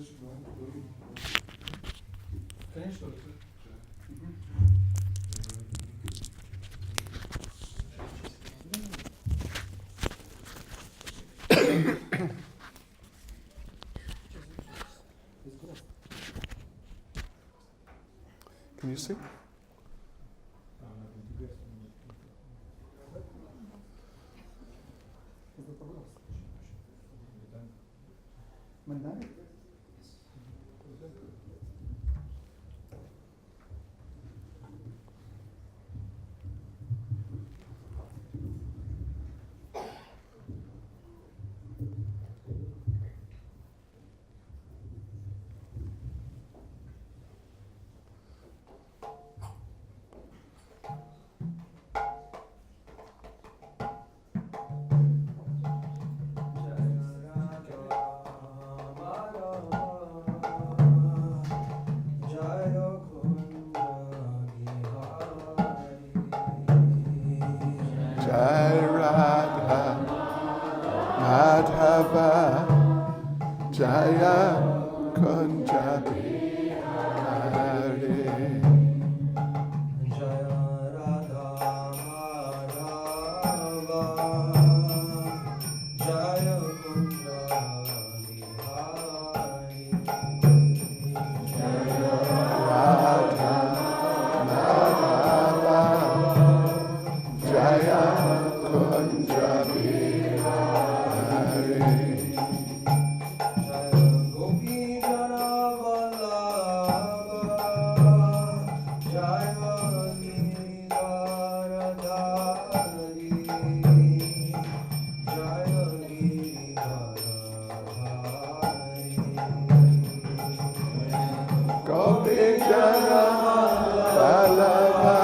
Конечно. Can you see? Jai Radha Madhava Jaya Kunja Bihari. Jaya Radha Madhava Jaya Kunja Bihari. Jaya Radha Madhava Jaya Kunja Bihari. Jaya Gopi Jana Vallabha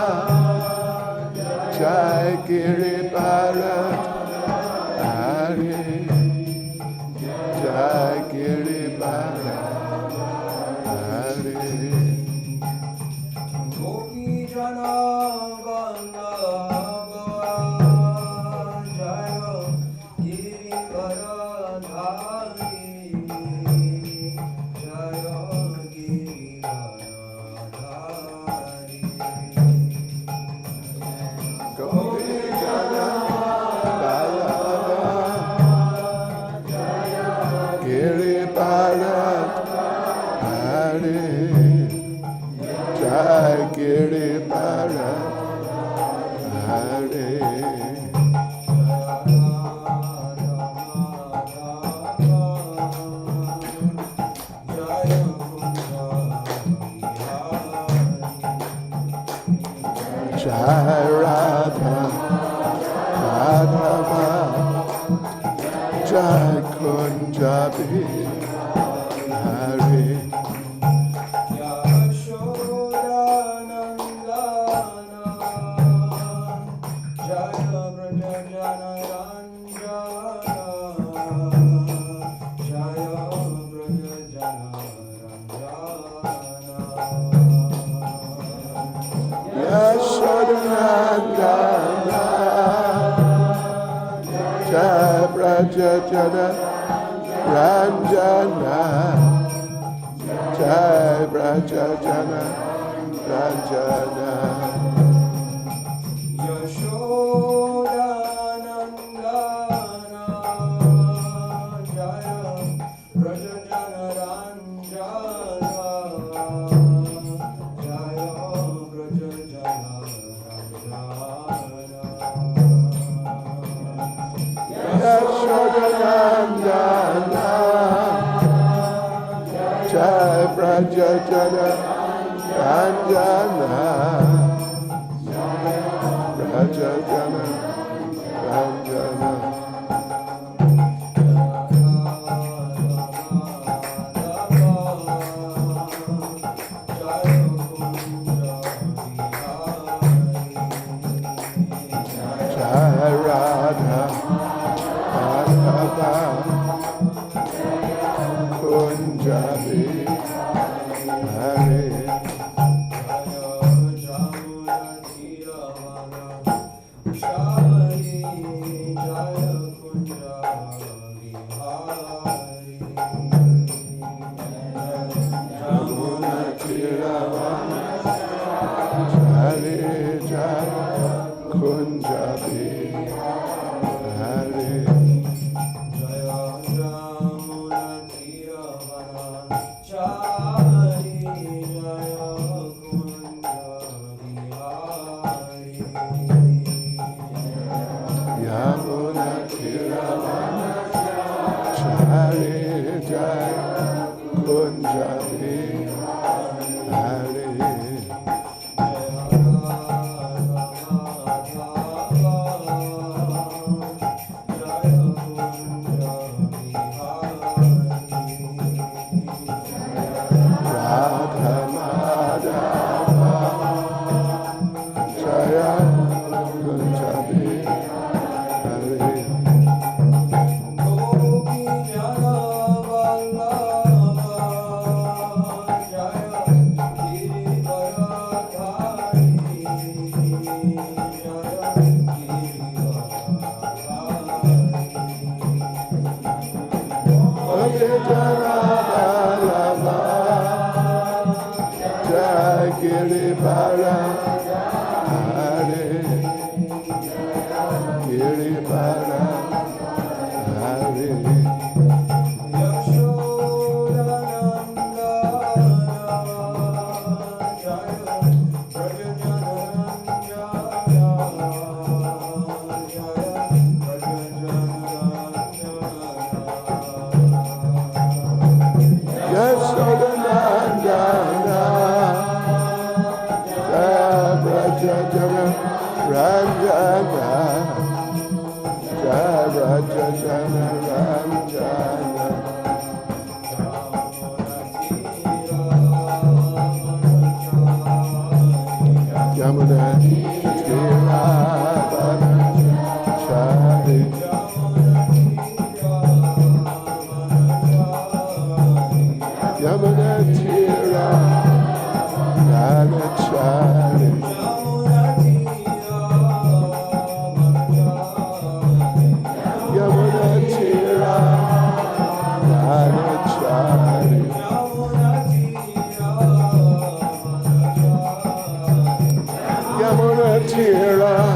Jaya Giridharadhari. Jaya Giridharadhari. Gopi Jana Vallabha Jai Giridharadhari. Jai Giridharadhari. Gopi Jana Vallabha Jaya Giridharadhari. Jaya Giridharadhari. Gopi Jana Vallabha Giridharadhari. Jai Giridharadhari. Jai Radha Madhava Jai Kunja Bihari. Yashodanandana Jai Braja Jana Ranjana Jai Braja Jana Ranjana. Yashodanandana Jai Braja Jana Ranjana Braja Jana Ranjana. Jai Radha Madhava Kunja Bihari. Jai Kunja Bihari. Radha Madhava Jaya Kunja Bihari. Jai Giribara Hare Giribara Hare Yashodanandana Jai Ranjana Jai Rajajana Ranjana Yamuna Tiravana Chari Yamuna Tiravana Chari Yamuna Tiravana Chari Yamuna Tiravana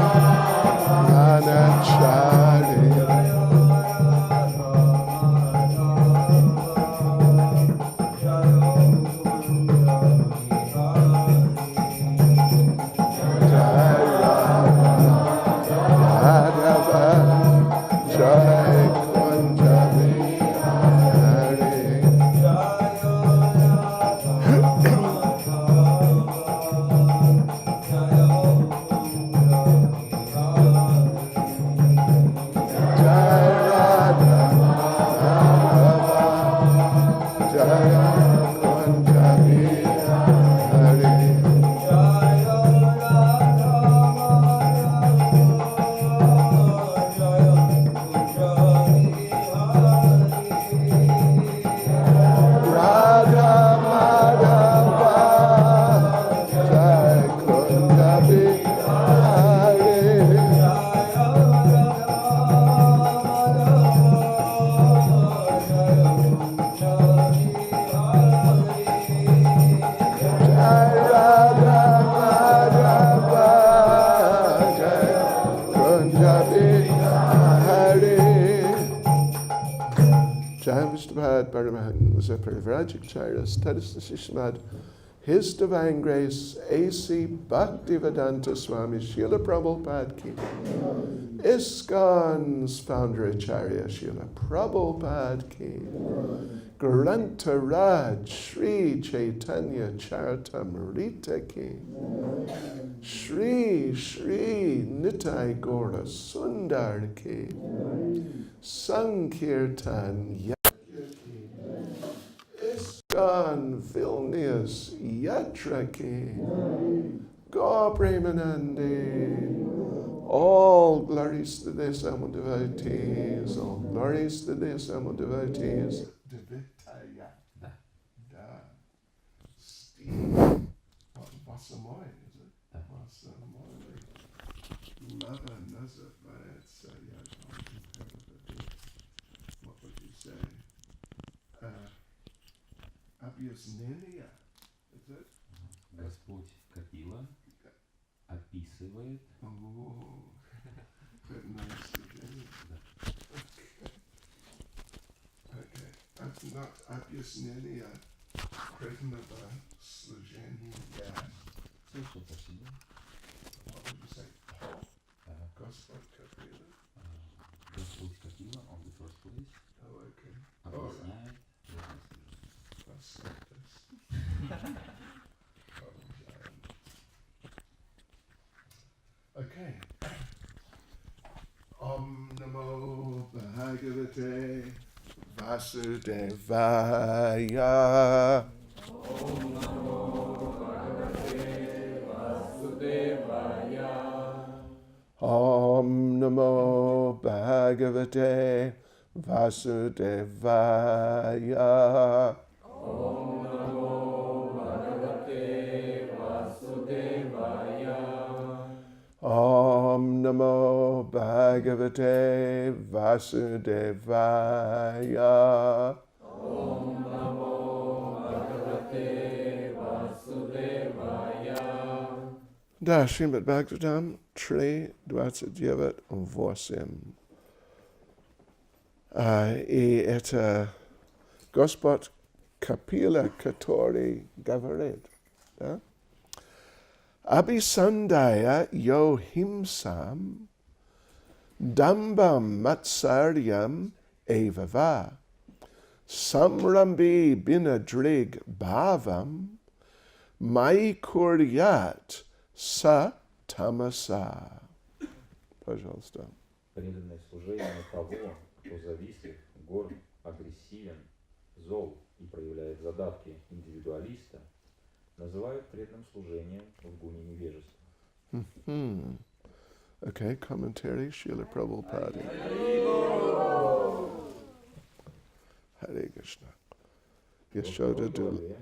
Chari Jai Kunja Bihari. Jai Radha Madhava Jaya Kunja Bihari. Radha Madhava Jai Kunja Bihari. Jai Radha Madhava Jai Kunja Bihari. Jai Vishnupad Paramahan Muzaparivrajakchara Status Shishmad His Divine Grace A.C. Bhaktivedanta Swami Srila Prabhupada Ki ISKCON's founder Acharya Srila Prabhupada Ki Grantaraj Sri Chaitanya Charitamrita Ki Shri Shri Nitai Gaura Sundar Ki Sankirtan Yatra Ki ISKCON Vilnius Yatra Ki Gaur Premanandi. All glories to the Samo devotees, all glories to the Samo devotees. Devitaya. Da. Steve. Vasamoy, is it? Vasamoy. Mother Nazareth. What would you say? Объяснение, is it? Господь Капила описывает. Oh, good nice again. Okay. Not объяснение преданного служения. Слышал по себе. What would you say? Господь Капила. Господь Капила, on the first place, Oh, okay. объясняет Vasudevaya. Om Namo Bhagavate Vasudevaya. Om Namo Bhagavate Vasudevaya. Да, Шримад Бхагаватам 3:29. И это Господь Капила, который говорит, да? Abhisandaya yohimsam dambam matsaryam evava samrambi binadrig bhavam mai kuryat sa tamasa. Пожалуйста. Преданное служение того, кто завистлив, горд, агрессивен, зол и проявляет задатки индивидуалиста, называют преданным служением в гуне невежества. Okay, commentary, Srila Prabhupada. Hare Krishna. Yashoda Dula.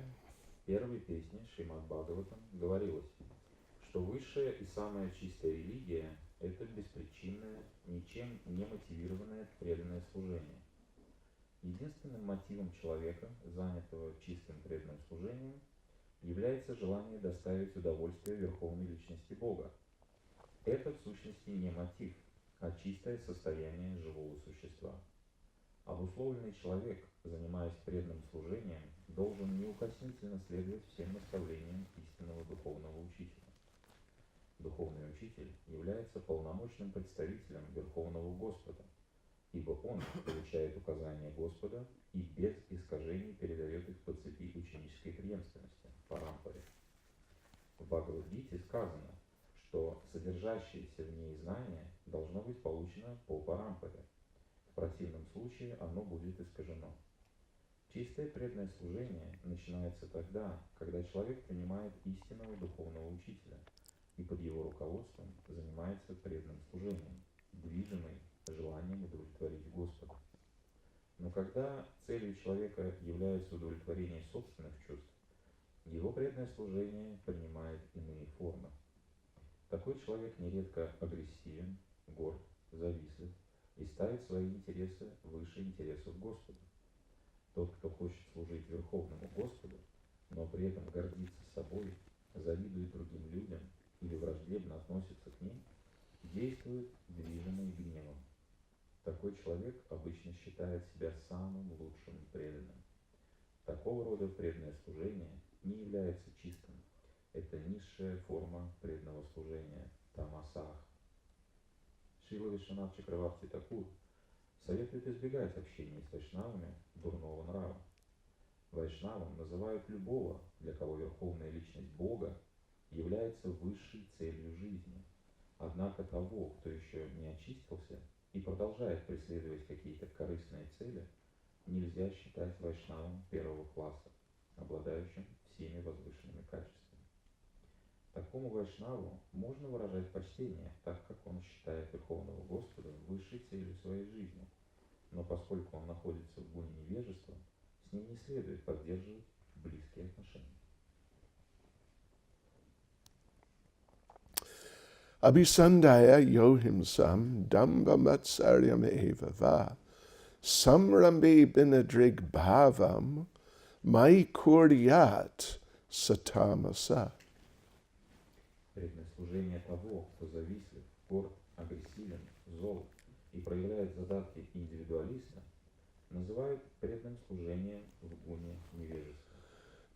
В первой песне Шримад Бхагаватам говорилось, что высшая и самая чистая религия – это беспричинное, ничем не мотивированное преданное служение. Единственным мотивом человека, занятого чистым преданным служением, является желание доставить удовольствие Верховной Личности Бога. Это в сущности не мотив, а чистое состояние живого существа. Обусловленный человек, занимаясь преданным служением, должен неукоснительно следовать всем наставлениям истинного духовного учителя. Духовный учитель является полномочным представителем Верховного Господа, ибо он получает указания Господа и без искажений передает их по цепи ученической преемственности, парампаре. В Бхагавад-гите сказано, что содержащееся в ней знание должно быть получено по парампаре. В противном случае оно будет искажено. Чистое преданное служение начинается тогда, когда человек принимает истинного духовного учителя и под его руководством занимается преданным служением, движимый желанием удовлетворить Господа. Но когда целью человека является удовлетворение собственных чувств, его преданное служение принимает иные формы. Такой человек нередко агрессивен, горд, завистлив и ставит свои интересы выше интересов Господа. Тот, кто хочет служить Верховному Господу, но при этом гордится собой, завидует другим людям или враждебно относится к ним, действует движимый гневом. Такой человек обычно считает себя самым лучшим преданным. Такого рода преданное служение не является чистым. Это низшая форма преданного служения – тамасах. Шрила Вишванатха Чакраварти Такур советует избегать общения с вайшнавами дурного нрава. Вайшнавом называют любого, для кого верховная личность Бога является высшей целью жизни. Однако того, кто еще не очистился и продолжает преследовать какие-то корыстные цели, нельзя считать вайшнавом первого класса, обладающим всеми возвышенными качествами. Такому вайшнаву можно выражать почтение, так как он считает Верховного Господа высшей целью своей жизни, но поскольку он находится в гуне невежества, с ним не следует поддерживать близкие отношения. Abhisandaya yohimsam dambamatsarya evava samrambi binadrig bhavam mai kuryat satamasa. Преданное служение того, кто завистлив, горд, агрессивен, зол и проявляет задатки индивидуалиста, называют преданным служением в гуне невежества.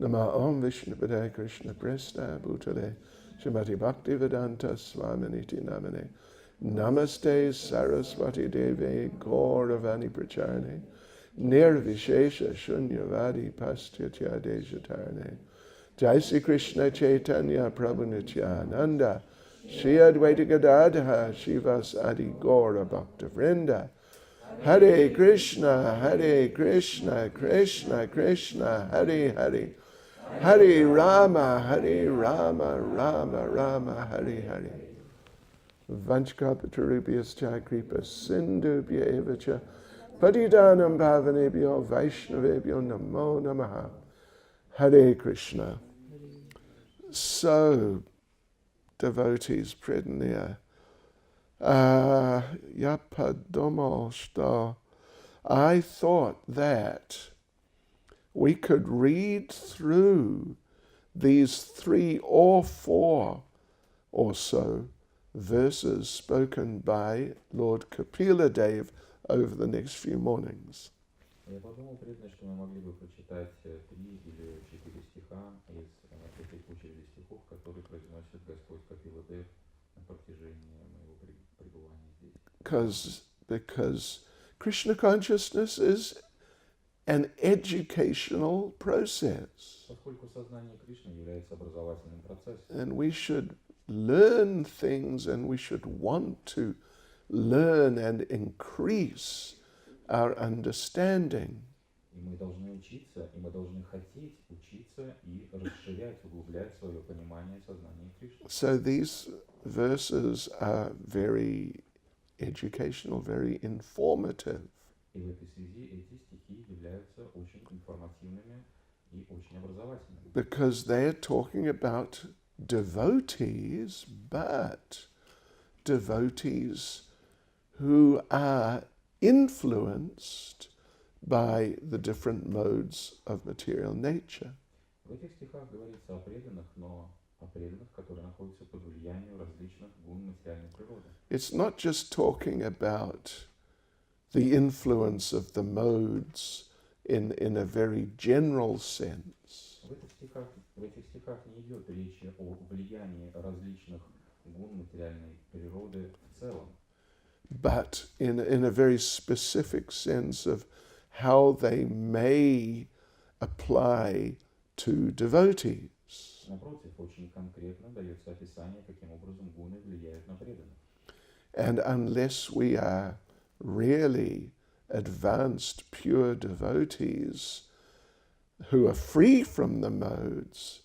Nama Om Vishnupadaya Krishna Presta Bhutale Srimati Bhaktivedanta Swaminiti Namane Namaste Saraswati Deve Gauravani Pracharne Nirvishesha Shunyavadi Pastyatya Dejatarne Jai Sri Krishna Chaitanya Prabhu Nityananda Shri Advaita Gadadha Shivas Adi Gaura Bhakta Vrinda Hare Krishna, Krishna Krishna, Hare Hare. Hare Rama, Rama Rama, Hare Hare. Vanchkapatarubhyascha kripa sindhubhya evacha patidanam bhavanebhyo vaishnavebhyo namo namaha. Hare Krishna. So, devotees present here, Yapadomoshta, I thought that we could read through these 3 or 4 or so verses spoken by Lord Kapila Dev over the next few mornings. Я подумал, преданные, что мы могли бы прочитать 3 или 4 стиха из этой очереди стихов, которые произносит Господь Капила Дев на протяжении моего пребывания здесь. Because Krishna consciousness is an educational process. Поскольку сознание Кришны является образовательным процессом. And we should learn things, and we should want to learn and increase our understanding. И мы должны учиться, и мы должны хотеть учиться и расширять, углублять свое понимание сознания Кришны. So these verses are very educational, very informative. И в этой связи эти стихи являются очень информативными и очень образовательными. Because they're talking about devotees, but devotees who are influenced by the different modes of material nature. В этих стихах говорится о преданных, но о преданных, которые находятся под влиянием различных гун материальной природы. It's not just talking about the influence of the modes in a very general sense. В этих стихах не идет речи о влиянии различных гун материальной природы в целом, but in a very specific sense of how they may apply to devotees. Напротив, очень конкретно дается описание, каким образом гуны влияют на преданных. And unless we are really advanced, pure devotees who are free from the modes,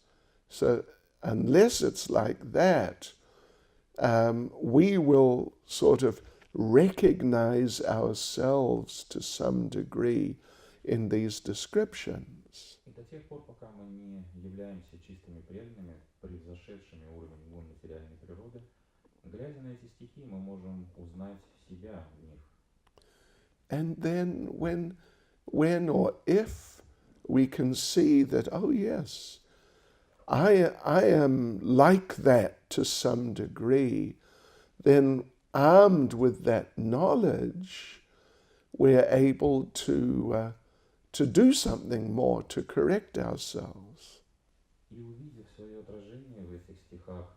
so unless it's like that, we will sort of recognize ourselves to some degree in these descriptions. И до тех пор, пока мы не являемся чистыми преданными, превзошедшими уровень гун материальной природы, глядя на эти стихи, мы можем узнать себя в них. And then when or if we can see that, oh yes, I am like that to some degree, then armed with that knowledge, we're able to do something more, to correct ourselves. И увидев свое отражение в этих стихах,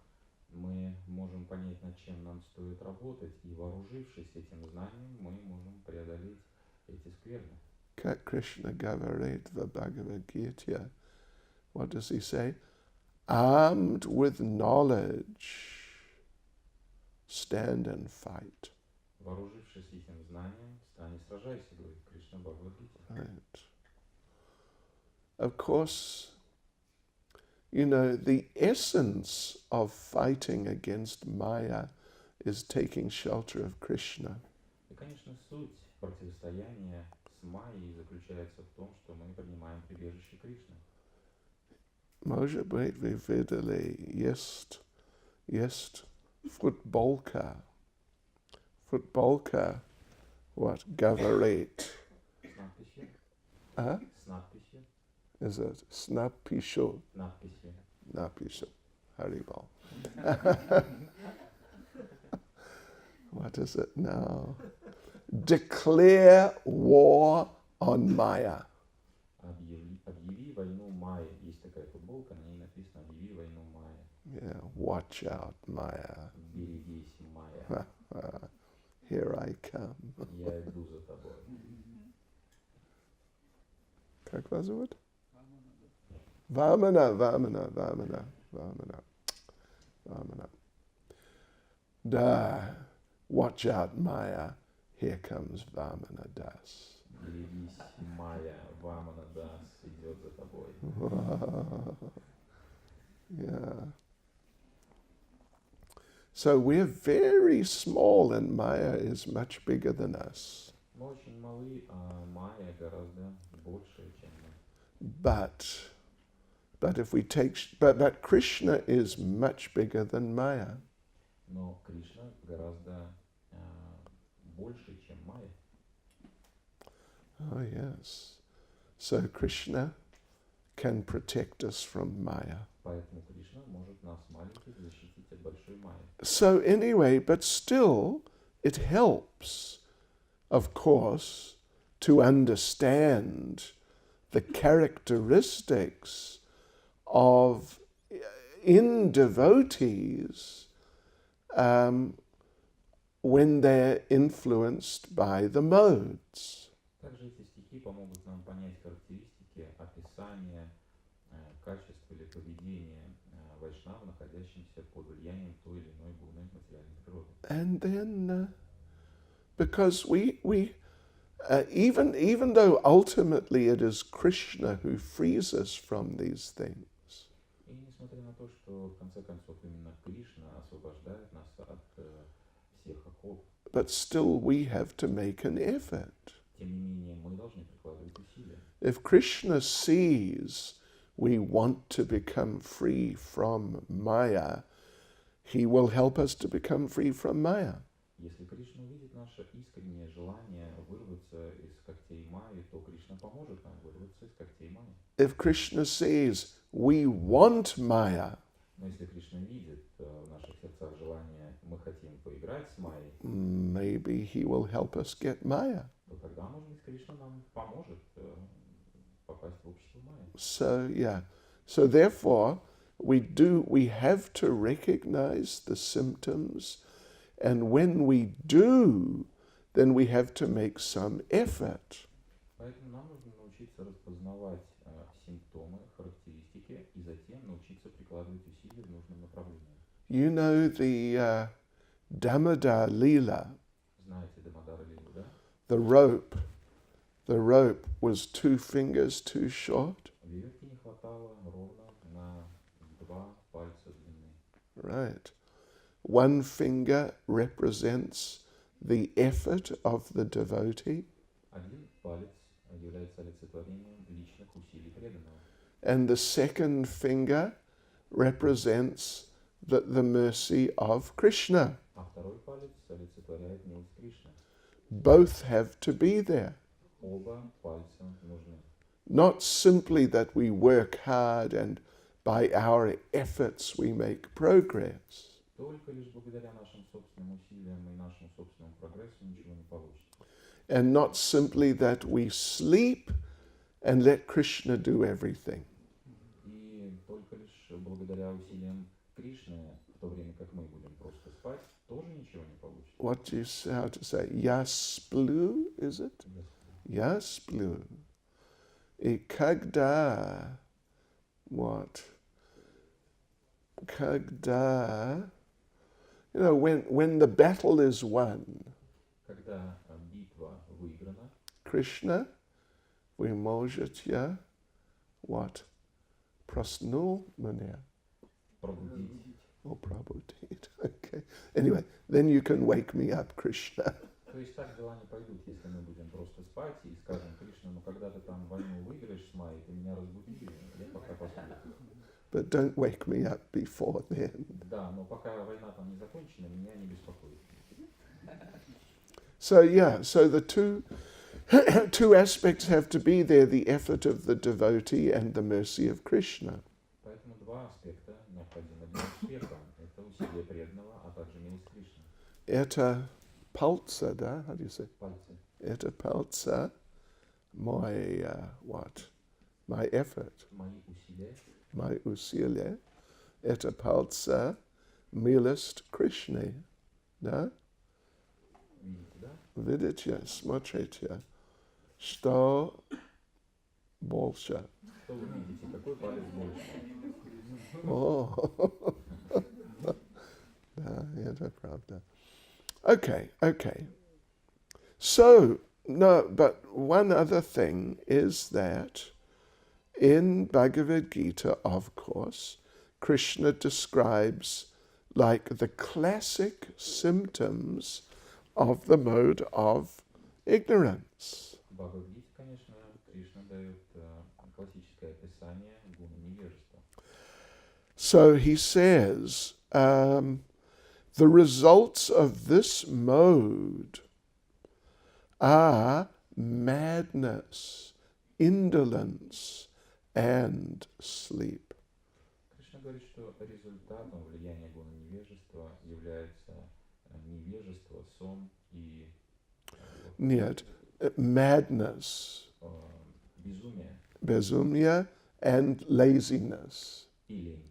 мы можем понять, над чем нам стоит работать, и вооружившись этим знанием, мы можем преодолеть эти скверны. Krishna Gavaretva Bhagavad Gita, what does he say? Armed with knowledge, stand and fight. Вооружившись этим знанием, встань и сражайся, говорит Кришна в Бхагавад-гите. Right. Of course, you know, the essence of fighting against Maya is taking shelter of Krishna. И, конечно, суть противостояния с Майей заключается в том, что мы принимаем прибежище Кришны. Może być wydali jest futbolka, what, Gavaret. С надписью. Huh? С надписью. Is it Snapisho? Надписью. Napisho. Haribol. What is it now? Declare war on Maya. Объяви войну Майе. Есть такая футболка, на ней написано «Объяви войну Майе». Yeah, watch out, Maya. Берегись, Майя. Here I come. Я иду за тобой. Как вас зовут? Vamana. Da, watch out, Maya. here comes Vamana Das. Берегись, Майя, Вамана Дас идет за тобой. Yeah. So we're very small and Maya is much bigger than us. Мы очень малы, а Майя гораздо больше, чем мы. But if we take, but Krishna is much bigger than Maya. Но Кришна гораздо больше, чем Майя. Oh yes. So Krishna can protect us from Maya. Поэтому Кришна может нас, маленьких, защитить от большой Майи. So anyway, but still it helps, of course, to understand the characteristics of in devotees when they're influenced by the modes. Также эти стихи помогут нам понять характеристики, описания качеств или поведения вайшнава, находящимся под влиянием той или иной гуны материальной природы. And then, because we even though ultimately it is Krishna who frees us from these things, И несмотря на то, что в конце концов именно Кришна освобождает нас от всех оков, but still we have to make an effort. тем не менее мы должны прикладывать усилия. If Krishna sees we want to become free from Maya, he will help us to become free from Maya. Если Кришна увидит наше искреннее желание вырваться из когтей Майи, то Кришна поможет нам вырваться из когтей Майи. If Krishna sees we want Maya, Но если Кришна видит в наших сердцах желание, мы хотим поиграть с Майей, maybe he will help us get Maya. то тогда, может быть, Кришна нам поможет попасть в общество Майи. So yeah. So therefore we have to recognize the symptoms, and when we do, then we have to make some effort. Поэтому нам нужно научиться распознавать симптомы, характеристики и затем научиться прикладывать усилия в нужном направлении. You know the Damodar Leela, Знаете Дамодара Лилу, да? the rope was 2 fingers too short. Веревки не хватало ровно на 2 пальца длины. Right. 1 finger represents the effort of the devotee, Один палец является олицетворением личных усилий преданного. and the second finger represents the mercy of Krishna. А второй палец олицетворяет милость Кришны. Both have to be there. Оба пальца нужны. Not simply that we work hard and by our efforts we make progress. Только лишь благодаря нашим собственным усилиям и нашему собственному прогрессу ничего не получится. And not simply that we sleep and let Krishna do everything. И только лишь благодаря усилиям Кришны, в то время как мы будем просто спать, тоже ничего не получится. What do you say, how to say? Yasplu, is it? Yasplu. И когда, what? Когда, you know, when the battle is won, Когда битва выиграна, Krishna, вы можете, what? Проснул меня. пробудить. Oh, пробудить. Okay. Anyway, then you can wake me up, Krishna. То есть так дела не пойдут, если мы будем просто спать и скажем: Кришна, ну когда ты там войну выиграешь с Майей, ты меня разбуди, я пока посплю. But don't wake me up before then. Да, но пока война там не закончена, меня не беспокоит. So yeah, so the two aspects have to be there, the effort of the devotee and the mercy of Krishna. Поэтому 2 аспекта необходимы для успеха. Это усилие преданного, а также милость Кришны. Это paltsa, да? How do you say? Пальцы. Это paltsa, my, what? My effort, Мои усилия. my усилие. Это paltsa, милость Krishna, да? Видите, да? Видите, смотрите, что больше. Что вы видите? Какой палец больше? Oh, да, это правда. Okay. So, no, but one other thing is that in Bhagavad Gita, of course, Krishna describes like the classic symptoms of the mode of ignorance. В Бхагавадгите, конечно, Кришна дает классическое описание гуна невежества. So he says, the results of this mode are madness, indolence, and sleep. Кришна говорит, что результатом влияния гуна невежества является невежество, сон и Нет, madness, безумие bezumia, and laziness. и лень.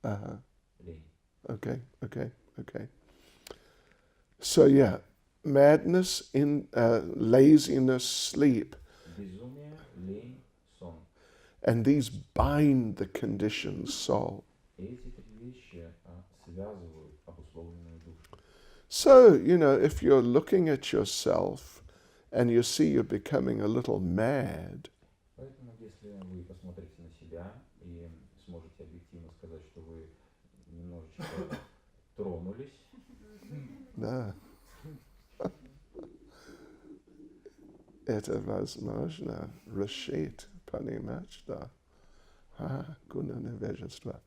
Uh-huh. Лень. Okay. So yeah, madness, laziness, sleep, Безумие, лень, сон. and these bind the conditioned soul. Эти три вещи связывают обусловленную душу. So, if you're looking at yourself and you see you're becoming a little mad, Поэтому, если вы посмотрите на себя и сможете объективно сказать, что вы немножечко тронулись, да, это возможно решить, понимать, да. Гуна невежества.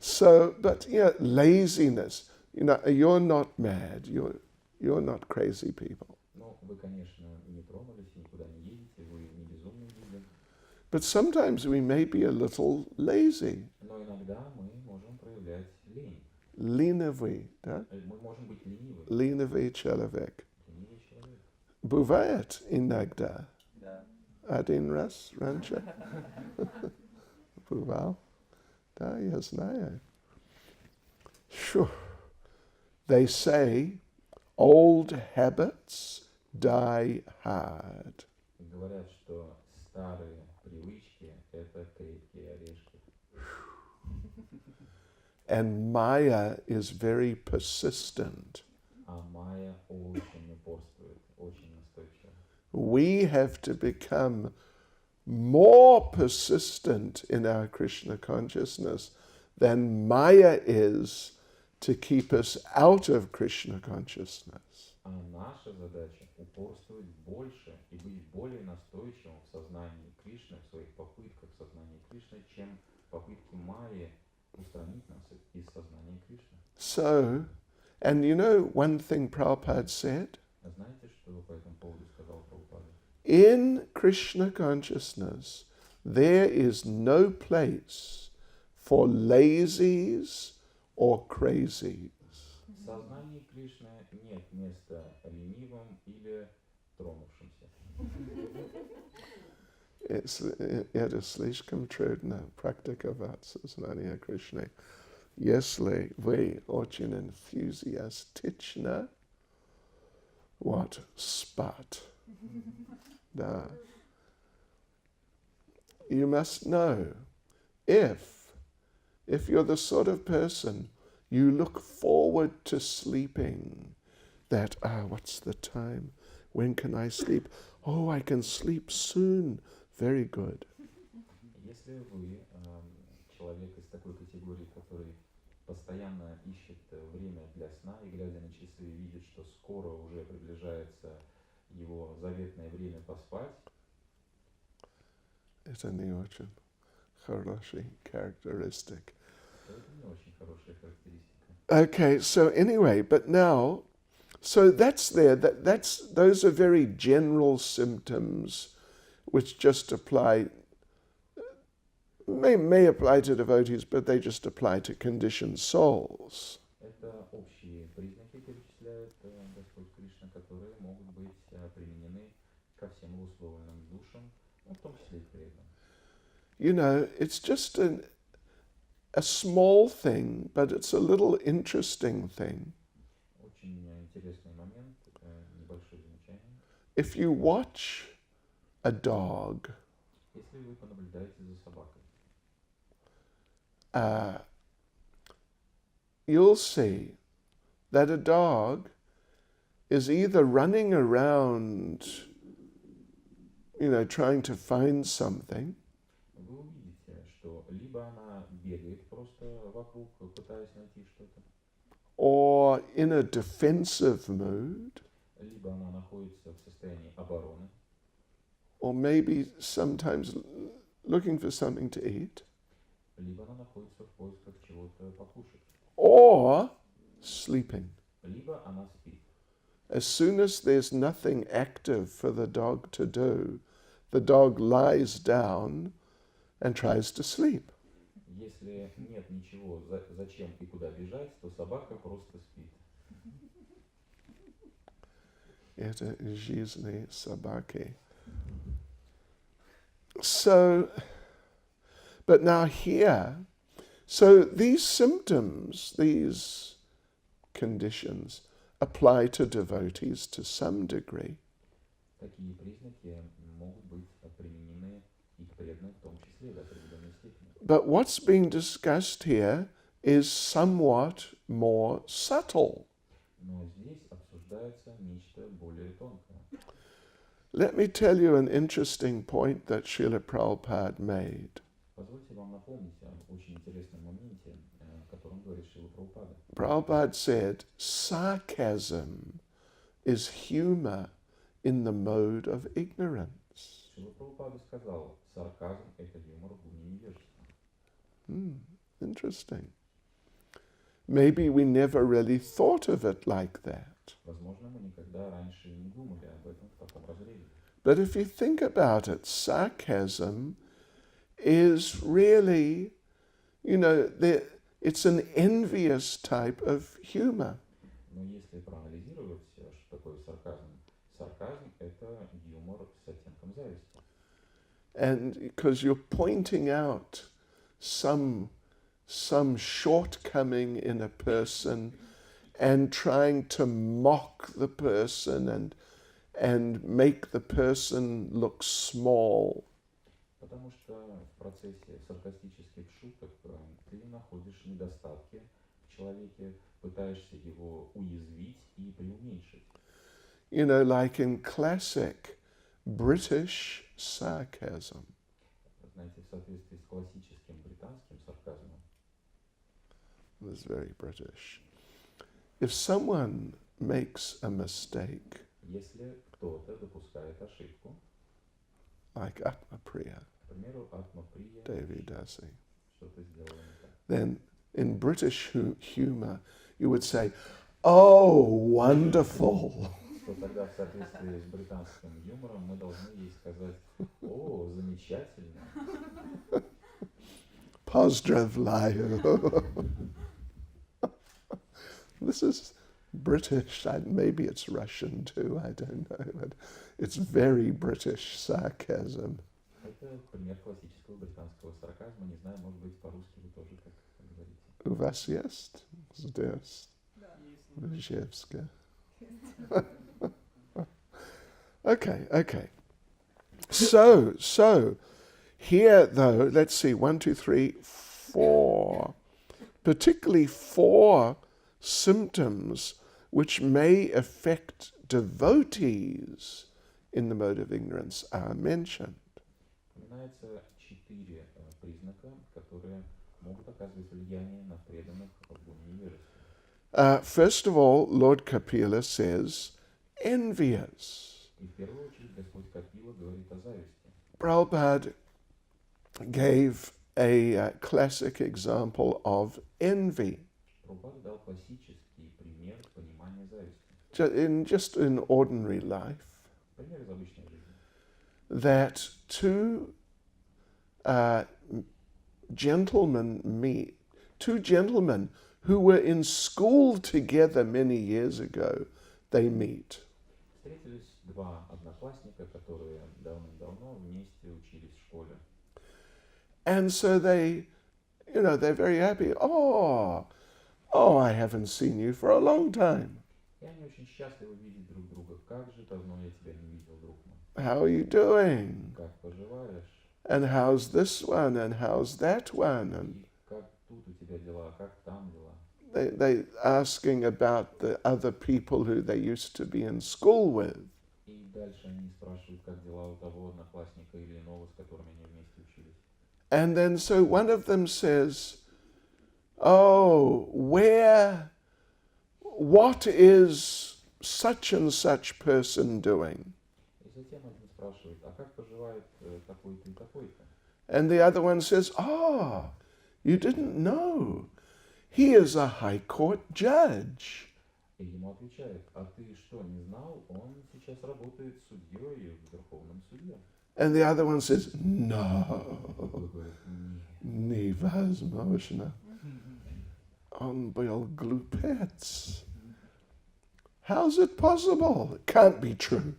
So, but laziness. You're not mad. You're not crazy people. ну, вы, конечно, не тронулись, никуда не едете, вы не безумные люди, But sometimes we may be a little lazy. но иногда мы можем проявлять лень. Ленивый, да? Мы можем быть ленивы. Ленивый человек. Ленивый человек. Бывает иногда. Да. Один раз раньше. Бывал. Да, я знаю. Sure. They say old habits die hard. Говорят, что старые привычки – это крепкие орешки. And Maya is very persistent. А майя очень упорствует, очень настойчиво. We have to become more persistent in our Krishna consciousness than Maya is to keep us out of Krishna consciousness. А наша задача – упорствовать больше и быть более настойчивым в сознании Кришны, в своих попытках в сознании Кришны, чем попытки майи устранить нас из сознания Кришны. So, and one thing Prabhupada said? А знаете, что по этому поводу сказал Прабхупада? In Krishna consciousness, there is no place for lazies or crazies. В сознании Кришны нет места ленивым или тронувшимся. Это слишком трудно практиковать сознание Кришны. Если вы очень энтузиастично, спать. Да. You must know, if you're the sort of person you look forward to sleeping, that, what's the time? When can I sleep? Oh, I can sleep soon. Very good. Если вы человек из такой категории, который постоянно ищет время для сна и, глядя на часы, видит, что скоро уже приближается его заветное время поспать, Это не очень хороший characteristic. это не очень хорошая характеристика. Okay, so anyway, but now, so that's there. Those are very general symptoms which just apply, may apply to devotees, but they just apply to conditioned souls. Это общие признаки, перечисляет Господь Кришна, которые могут быть применены ко всем условленным душам, в том числе и к преданным. It's just a small thing, but it's a little interesting thing. Очень интересный момент, небольшое замечание. If you watch a dog, Если вы понаблюдаете за собакой, you'll see that a dog is either running around, trying to find something, вы увидите, что либо она бегает просто вокруг, пытаясь найти что-то, or in a defensive mood, либо она находится в состоянии обороны, or maybe sometimes looking for something to eat, либо она находится в поисках чего-то покушать, or sleeping. либо она спит. As soon as there's nothing active for the dog to do, the dog lies down and tries to sleep. Если нет ничего, зачем и куда бежать, то собака просто спит. Это жизни собаки. So, but now here, so these symptoms, these conditions, apply to devotees to some degree. Такие признаки могут быть применены и к преданным в том числе до определенной степени. But what's being discussed here is somewhat more subtle. Но здесь обсуждается нечто более тонкое. Let me tell you an interesting point that Srila Prabhupada made. Позвольте вам напомнить о очень интересном моменте, о котором говорит Шрила Прабхупада. Prabhupada said, sarcasm is humor in the mode of ignorance. Шрила Прабхупада сказал, сарказм – это юмор в гуне невежества. Interesting. Maybe we never really thought of it like that. Возможно, мы никогда раньше не думали об этом в таком разрезе. But if you think about it, sarcasm is really, it's an envious type of humor. Но если проанализировать, что такое сарказм, сарказм – это юмор с оттенком зависти. And because you're pointing out some shortcoming in a person and trying to mock the person and make the person look small. Потому что в процессе саркастических шуток ты находишь недостатки в человеке, пытаешься его уязвить и преуменьшить. Like in classic British sarcasm. Знаете, в соответствии с классическим британским сарказмом, It was very British. If someone makes a mistake, если кто-то допускает ошибку, like Atmapriya, к примеру, Атмаприя Devi Dasi, что-то сделала не так, then in British humor you would say, "Oh, wonderful." то тогда в соответствии с британским юмором мы должны ей сказать: «О, замечательно!» Pozdravляю. This is British, maybe it's Russian too, I don't know, but it's very British sarcasm. Это пример классического британского сарказма. Не знаю, может быть, по-русски вы тоже так говорите. У вас есть здесь? В IZhevsk. Okay. So, here though, let's see, 1, 2, 3, 4. Particularly 4 symptoms which may affect devotees in the mode of ignorance are mentioned. Упоминается 4 признака, которые могут оказывать влияние на преданных в гуне невежества. First of all, Lord Kapila says, envious. И в первую очередь Господь Капила говорит о зависти. Prabhupada gave a classic example of envy. Прабхупада дал классический пример понимания зависти. Just in ordinary life, Пример из обычной жизни. that two gentlemen who were in school together many years ago, they meet. Встретились 2 одноклассника, которые давным-давно вместе учились в школе. And so they're very happy. Oh, I haven't seen you for a long time. И они очень счастливы видеть друг друга. Как же давно я тебя не видел, друг мой. How are you doing? Как поживаешь? And how's this one? And how's that one? И как тут у тебя дела, как там дела? they asking about the other people who they used to be in school with. И дальше они спрашивают, как дела у того одноклассника или иного, с которыми они вместе учились. And then so one of them says, "Oh, what is such and such person doing?" И затем один спрашивает, а как поживает такой-то и такой-то? And the other one says, "Oh, you didn't know. He is a high court judge." И ему отвечает, а ты что, не знал? Он сейчас работает судьей в Верховном суде. And the other one says, "No, Другой говорит, нет. невозможно. Он был глупец. How's it possible? It can't be true."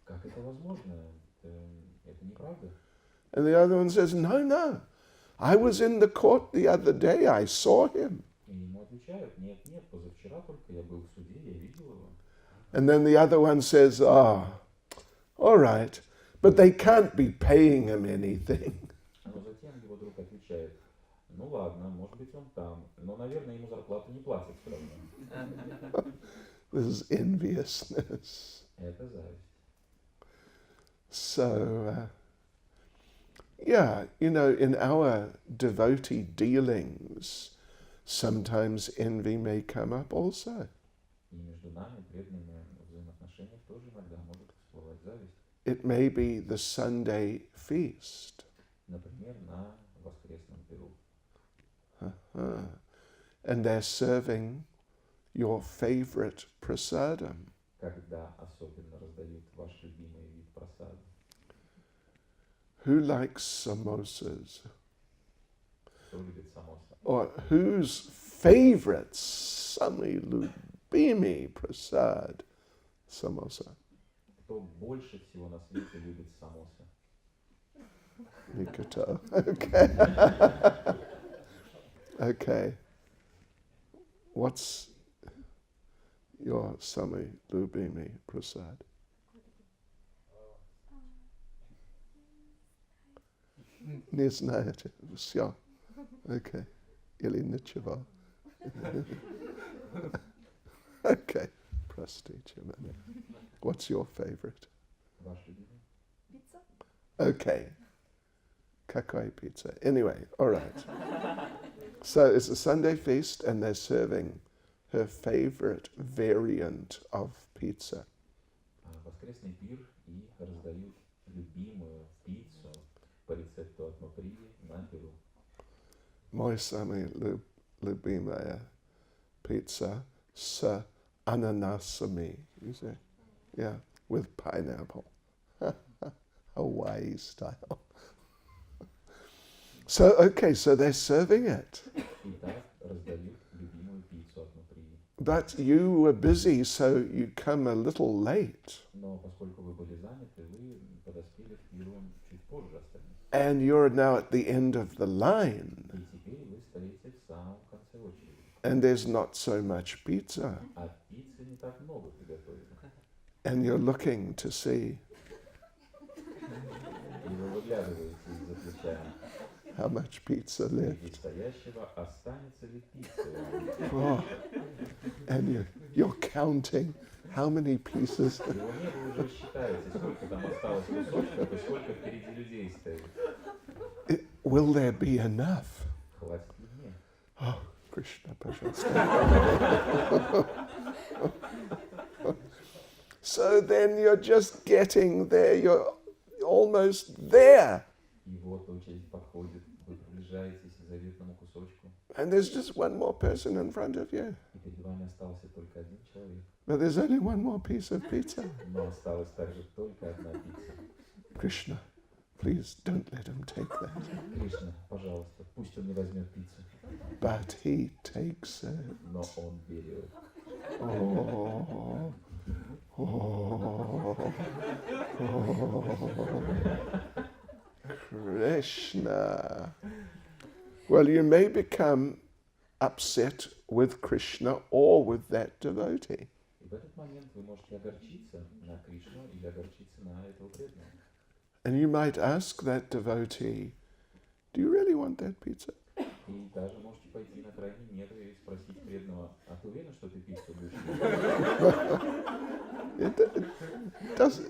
Как это возможно? Это неправда. And the other one says, "No. I was in the court the other day. I saw him." И ему отвечают, нет, позавчера только я был в суде, я видел его. And then the other one says, "Oh, all right, but they can't be paying him anything." Но затем его друг отвечает, ну ладно, может быть он там, но, наверное, ему зарплату не платят все равно. This is enviousness. Это зависть. So, in our devotee dealings, sometimes envy may come up also. И между нами, преданными в взаимоотношениях, тоже иногда может всплывать зависть. It may be the Sunday feast. Например, на воскресном пиру. And they're serving your favorite prasadam. Когда особенно раздают ваш любимый вид просады. Who likes samosas? Кто любит самоса? Or whose favorite Sami Lubimi prasad samosa? Кто больше всего на свете любит самосы? Nikato. Okay. Okay. What's your Sami Lubimi prasad? Не знаете. Все. Okay. Или ничего. Okay. Простите меня. What's your favorite? Ваш любимый? Pizza? Okay. Kakoi pizza. Anyway, all right. So it's a Sunday feast and they're serving her favorite variant of pizza. Воскресный пир и раздают любимую пиццу по рецепту от Маприи на пиру. Мой самый любимая pizza с ананасами. You say? Yeah, with pineapple. Hawaii style. So they're serving it. Итак, раздают любимую пиццу от Маприи. But you were busy, so you come a little late. Но поскольку вы были заняты, вы подоспели к пиру чуть позже остальных. And you're now at the end of the line. И теперь вы стоите в самом конце очереди. And there's not so much pizza. А пиццы не так много приготовили. And you're looking to see И вы выглядываете из-за плеча how much pizza среди left. стоящего, останется ли пицца. Oh. And you're counting how many pieces. И у меня вы уже считаете, сколько там осталось кусочков и сколько впереди людей стоит. Will there be enough? Хватит ли мне? Oh, Krishna, пожалуйста. So then you're just getting there, you're almost there. И вот очередь подходит, вы приближаетесь к заветному кусочку, And there's just one more person in front of you. и перед вами остался только один человек. But there's only one more piece of pizza. Но осталась также только одна пицца. Krishna, please don't let him take that. Кришна, пожалуйста, пусть он не возьмет пиццу. But he takes it. Но он берет. Oh, oh, oh. Krishna. Well, you may become upset with Krishna or with that devotee. И в этот момент вы можете огорчиться на Кришну или огорчиться на этого преданного. And you might ask that devotee, do you really want that pizza? И даже можете пойти на крайние меры и спросить преданного, а ты уверен, что ты пиццу будешь есть?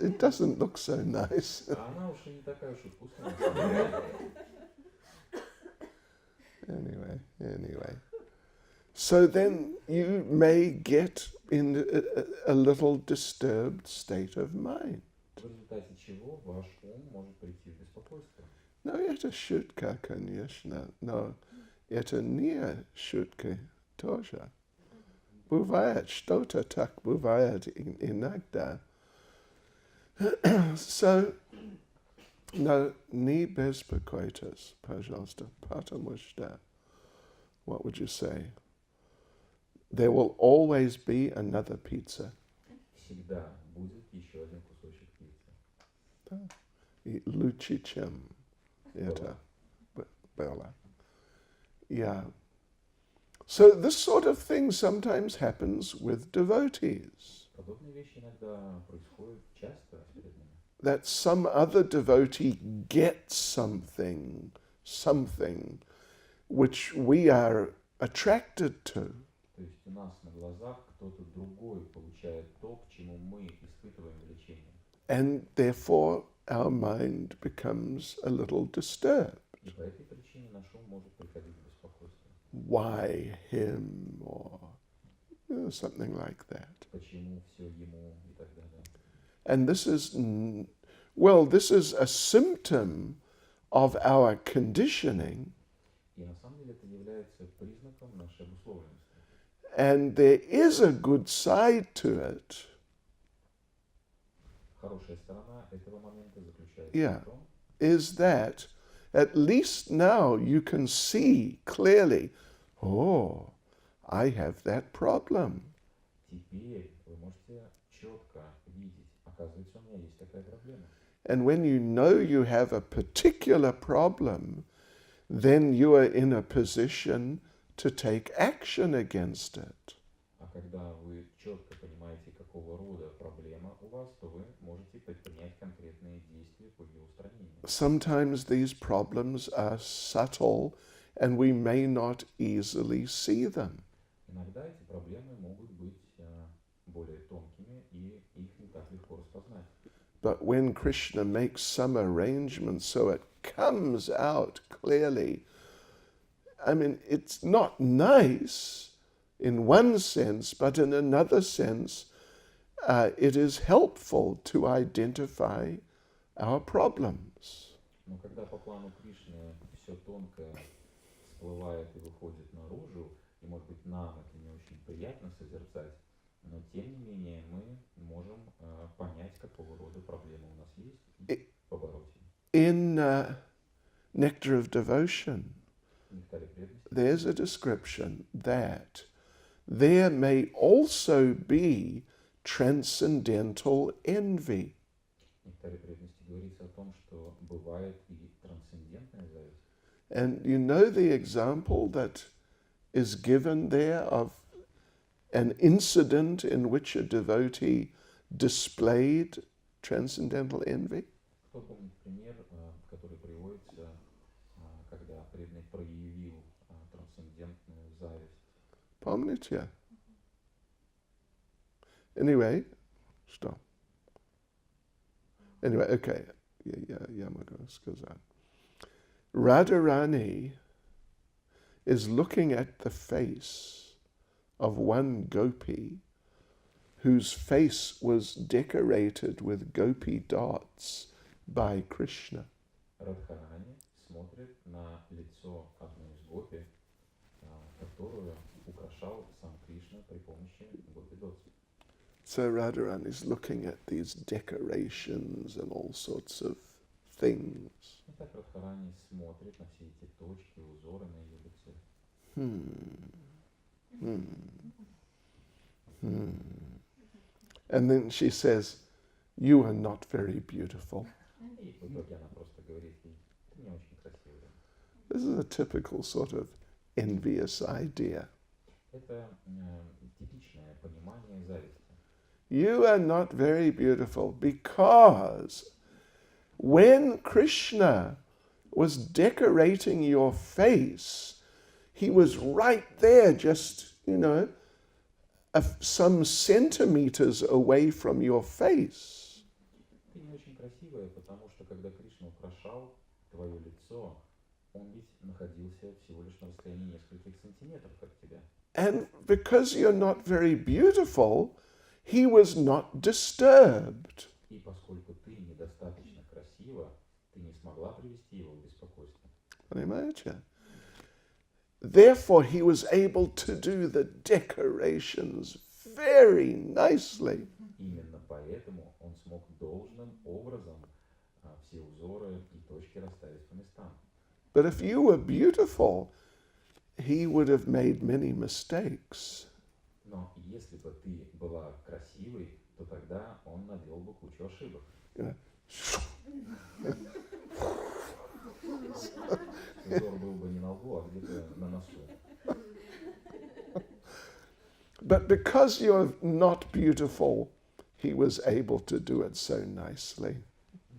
It doesn't look so nice. А она уж и не такая уж и вкусная. на самом деле. Anyway. So then you may get in a little disturbed state of mind. В результате чего ваш ум может прийти в беспокойство. No, это шутка, конечно, но это не шутка тоже. Бывает, что-то так бывает иногда. So, no, не беспокойтесь, пожалуйста, потому что, what would you say? There will always be another pizza. Всегда будет еще один кусочек пиццы. И лучше, чем это было. Yeah. So this sort of thing sometimes happens with devotees. Подобные вещи иногда происходят часто с преданными. That some other devotee gets something which we are attracted to. То есть у нас на глазах кто-то другой получает то, к чему мы испытываем влечение. And therefore our mind becomes a little disturbed. И по этой причине наш ум может приходить в беспокойство. Why him, or something like that. Почему все ему и так далее. And this is a symptom of our conditioning. И на самом деле это является признаком нашей обусловленности. And there is a good side to it. Хорошая сторона этого момента заключается Yeah. в том, Is that at least now you can see clearly, oh, I have that problem. теперь вы можете четко видеть, оказывается, у меня есть такая проблема. And when you know you have a particular problem, then you are in a position to take action against it. А когда вы четко понимаете, какого рода проблема у вас, то вы можете предпринять конкретные действия по ее устранению. Sometimes these problems are subtle and we may not easily see them. Иногда эти проблемы могут быть более тонкими, и их не так легко распознать. But when Krishna makes some arrangements so it comes out clearly, I mean, it's not nice in one sense, but in another sense, it is helpful to identify our problems. Но когда по плану Кришны все тонко всплывает и выходит наружу, и, может быть, нам это не очень приятно созерцать, но тем не менее мы можем понять, какого рода проблемы у нас есть, и побороть их. In Nectar of Devotion, Нектаре преданности there's a description that there may also be transcendental envy. В Нектаре преданности говорится о том, что бывает и трансцендентная зависть. And you know the example that is given there of an incident in which a devotee displayed transcendental envy? Кто помнит пример, который приводится, когда преданный проявил трансцендентную зависть? Помните? Anyway, stop. Anyway, okay. Я могу сказать. Radharani is looking at the face of one gopi whose face was decorated with gopi dots by Krishna. Радхарани смотрит на лицо одной из гопи, которую украшал сам Кришна при помощи гопи-дотс. So Radharani is looking at these decorations and all sorts of things. И так Радхарани смотрит на все эти точки, узоры на ее лице. And then she says, "You are not very beautiful." И в итоге она просто говорит ей, ты не очень красивая. This is a typical sort of envious idea. Это типичное понимание зависти. You are not very beautiful because when Krishna was decorating your face, he was right there, just, some centimeters away from your face. Ты не очень красивая, потому что когда Кришна украшал твое лицо, он ведь находился всего лишь на расстоянии нескольких сантиметров от тебя. And because you're not very beautiful, he was not disturbed. И поскольку ты недостаточно красива, ты не смогла привести его в беспокойство. Imagine. Therefore, he was able to do the decorations very nicely. Именно поэтому он смог должным образом все узоры и точки расставить по местам. But if you were beautiful, he would have made many mistakes. Но если бы ты была красивой, то тогда он наделал бы кучу ошибок. Узор был бы не на лбу, а где-то на носу. But because you're not beautiful, he was able to do it so nicely.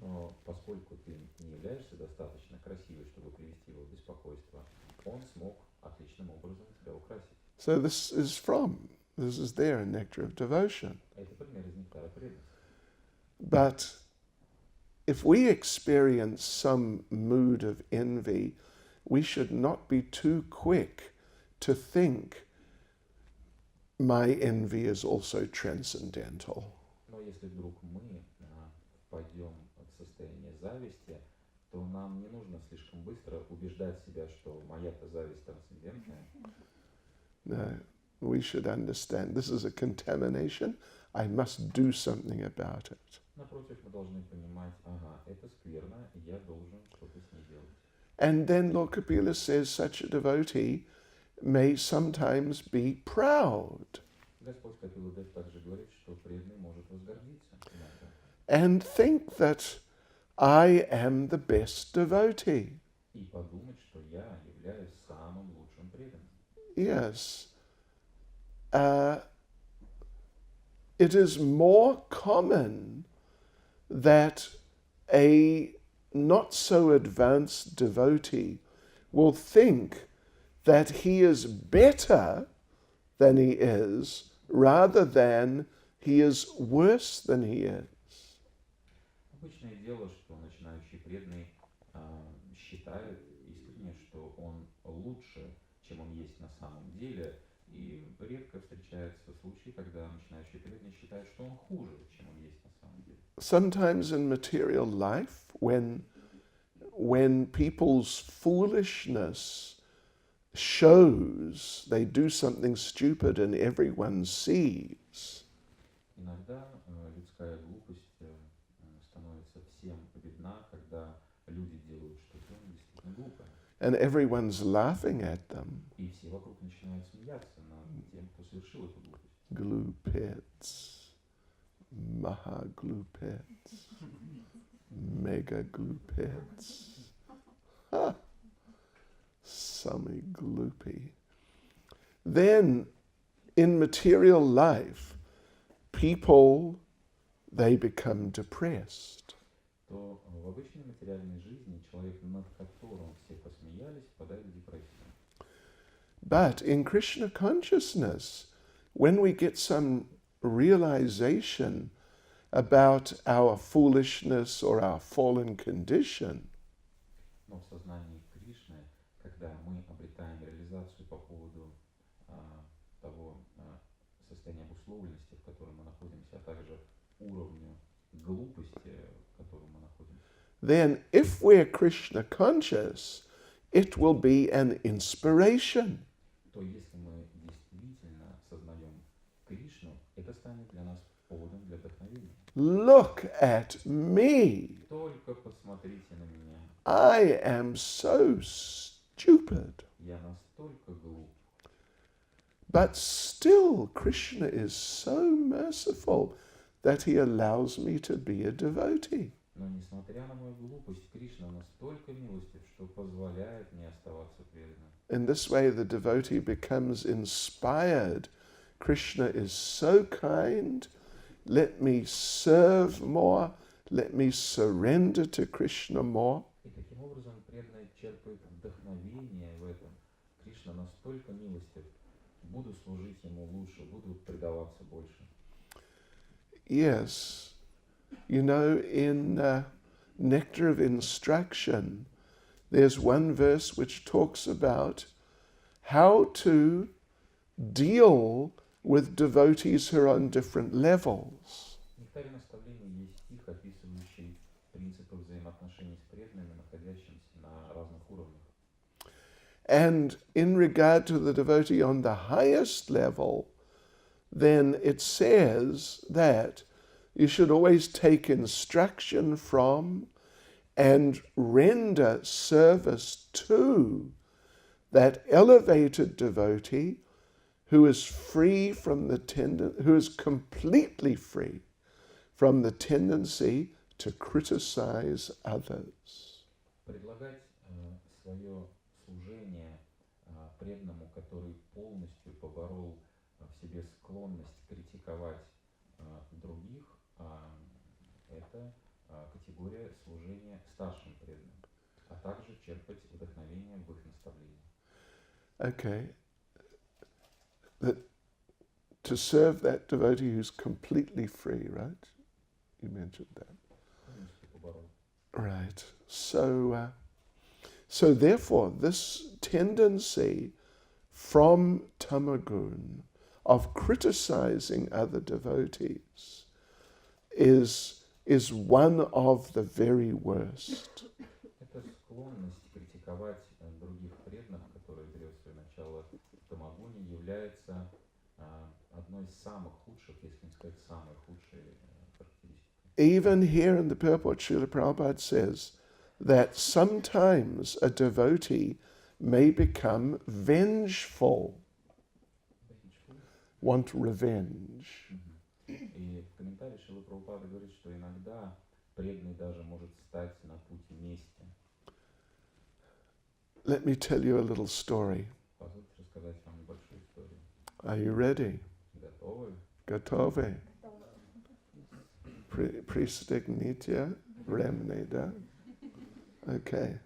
Но поскольку ты не являешься достаточно красивой, чтобы привести его в беспокойство, он смог отличным образом тебя украсить. So this is there in Nectar of Devotion. Это пример из нектара преданности. But if we experience some mood of envy, we should not be too quick to think my envy is also transcendental. Но если вдруг мы впадем в состояние зависти, то нам не нужно слишком быстро убеждать себя, что моя-то зависть трансцендентная. No, we should understand this is a contamination. I must do something about it. Напротив, мы должны понимать, это скверно, и я должен что-то с ней делать. And then Lord Kapila says such a devotee may sometimes be proud Господь Капилудев также говорит, что преданный может возгордиться иногда. and think that I am the best devotee. И подумать, что я являюсь самым лучшим преданным. Yes. It is more common that a not so advanced devotee will think that he is better than he is rather than he is worse than he is. Обычное дело, что начинающий преданный считает искренне, что он лучше, чем он есть на самом деле, и редко встречаются случаи, когда начинающий преданный считает, что он хуже, чем он есть на самом деле. Sometimes in material life, when people's foolishness shows they do something stupid and everyone sees, Иногда людская глупость становится всем видна, когда люди делают что-то действительно глупое. and everyone's laughing at them. И все вокруг начинают смеяться над тем, кто совершил эту глупость. Glupets, maha glupets, mega glupets. Ha! Sami gloopy. Then, in material life, people, they become depressed. То в обычной материальной жизни человек, над которым все посмеялись, впадает в депрессию. But in Krishna consciousness, when we get some realization about our foolishness or our fallen condition, Но в сознании Кришны, когда мы обретаем реализацию по поводу того состояния обусловленности, в котором мы находимся, а также уровню глупости, в котором мы находимся, then if we're Krishna conscious, it will be an inspiration. то если мы действительно сознаем Кришну, это станет для нас поводом для вдохновения. Look at me. Только посмотрите на меня. I am so stupid. Я настолько глуп. But still, Krishna is so merciful that he allows me to be a devotee. Но несмотря на мою глупость, Кришна настолько милостив, что позволяет мне оставаться преданным. In this way, the devotee becomes inspired. Krishna is so kind. Let me serve more. Let me surrender to Krishna more. И таким образом преданный черпает вдохновение в этом. Кришна настолько милостив, буду служить ему лучше, буду предаваться больше. Yes. You know, in Nectar of Instruction, there's one verse which talks about how to deal with devotees who are on different levels. В нектаре наставлений есть стих, описывающий принципы взаимоотношений с преданными, находящимися на разных уровнях. And in regard to the devotee on the highest level, then it says that you should always take instruction from and render service to that elevated devotee who is free from the who is completely free from the tendency to criticize others. Предлагать свое служение преданному, который полностью поборол в себе склонность критиковать других, это категория служения старшим преданным, а также черпать вдохновение в их наставлении. Okay. To serve that devotee who's completely free, right? You mentioned that. Right. So therefore, this tendency from Tamagun of criticizing other devotees is one of the very worst. Эта склонность критиковать других преданных, которая берет свое начало в Тамагуне, является одной из самых худших, если не сказать самой худшей характеристикой. Even here in the purport, Srila Prabhupada says that sometimes a devotee may become vengeful, want revenge. И в комментарии Шрила Прабхупада говорит, что иногда преданный даже может стать на путь мести. Let me tell you a little story. Позвольте рассказать вам небольшую историю. Are you ready? Готовы? Готовы? Пристегните ремни, да? Okay.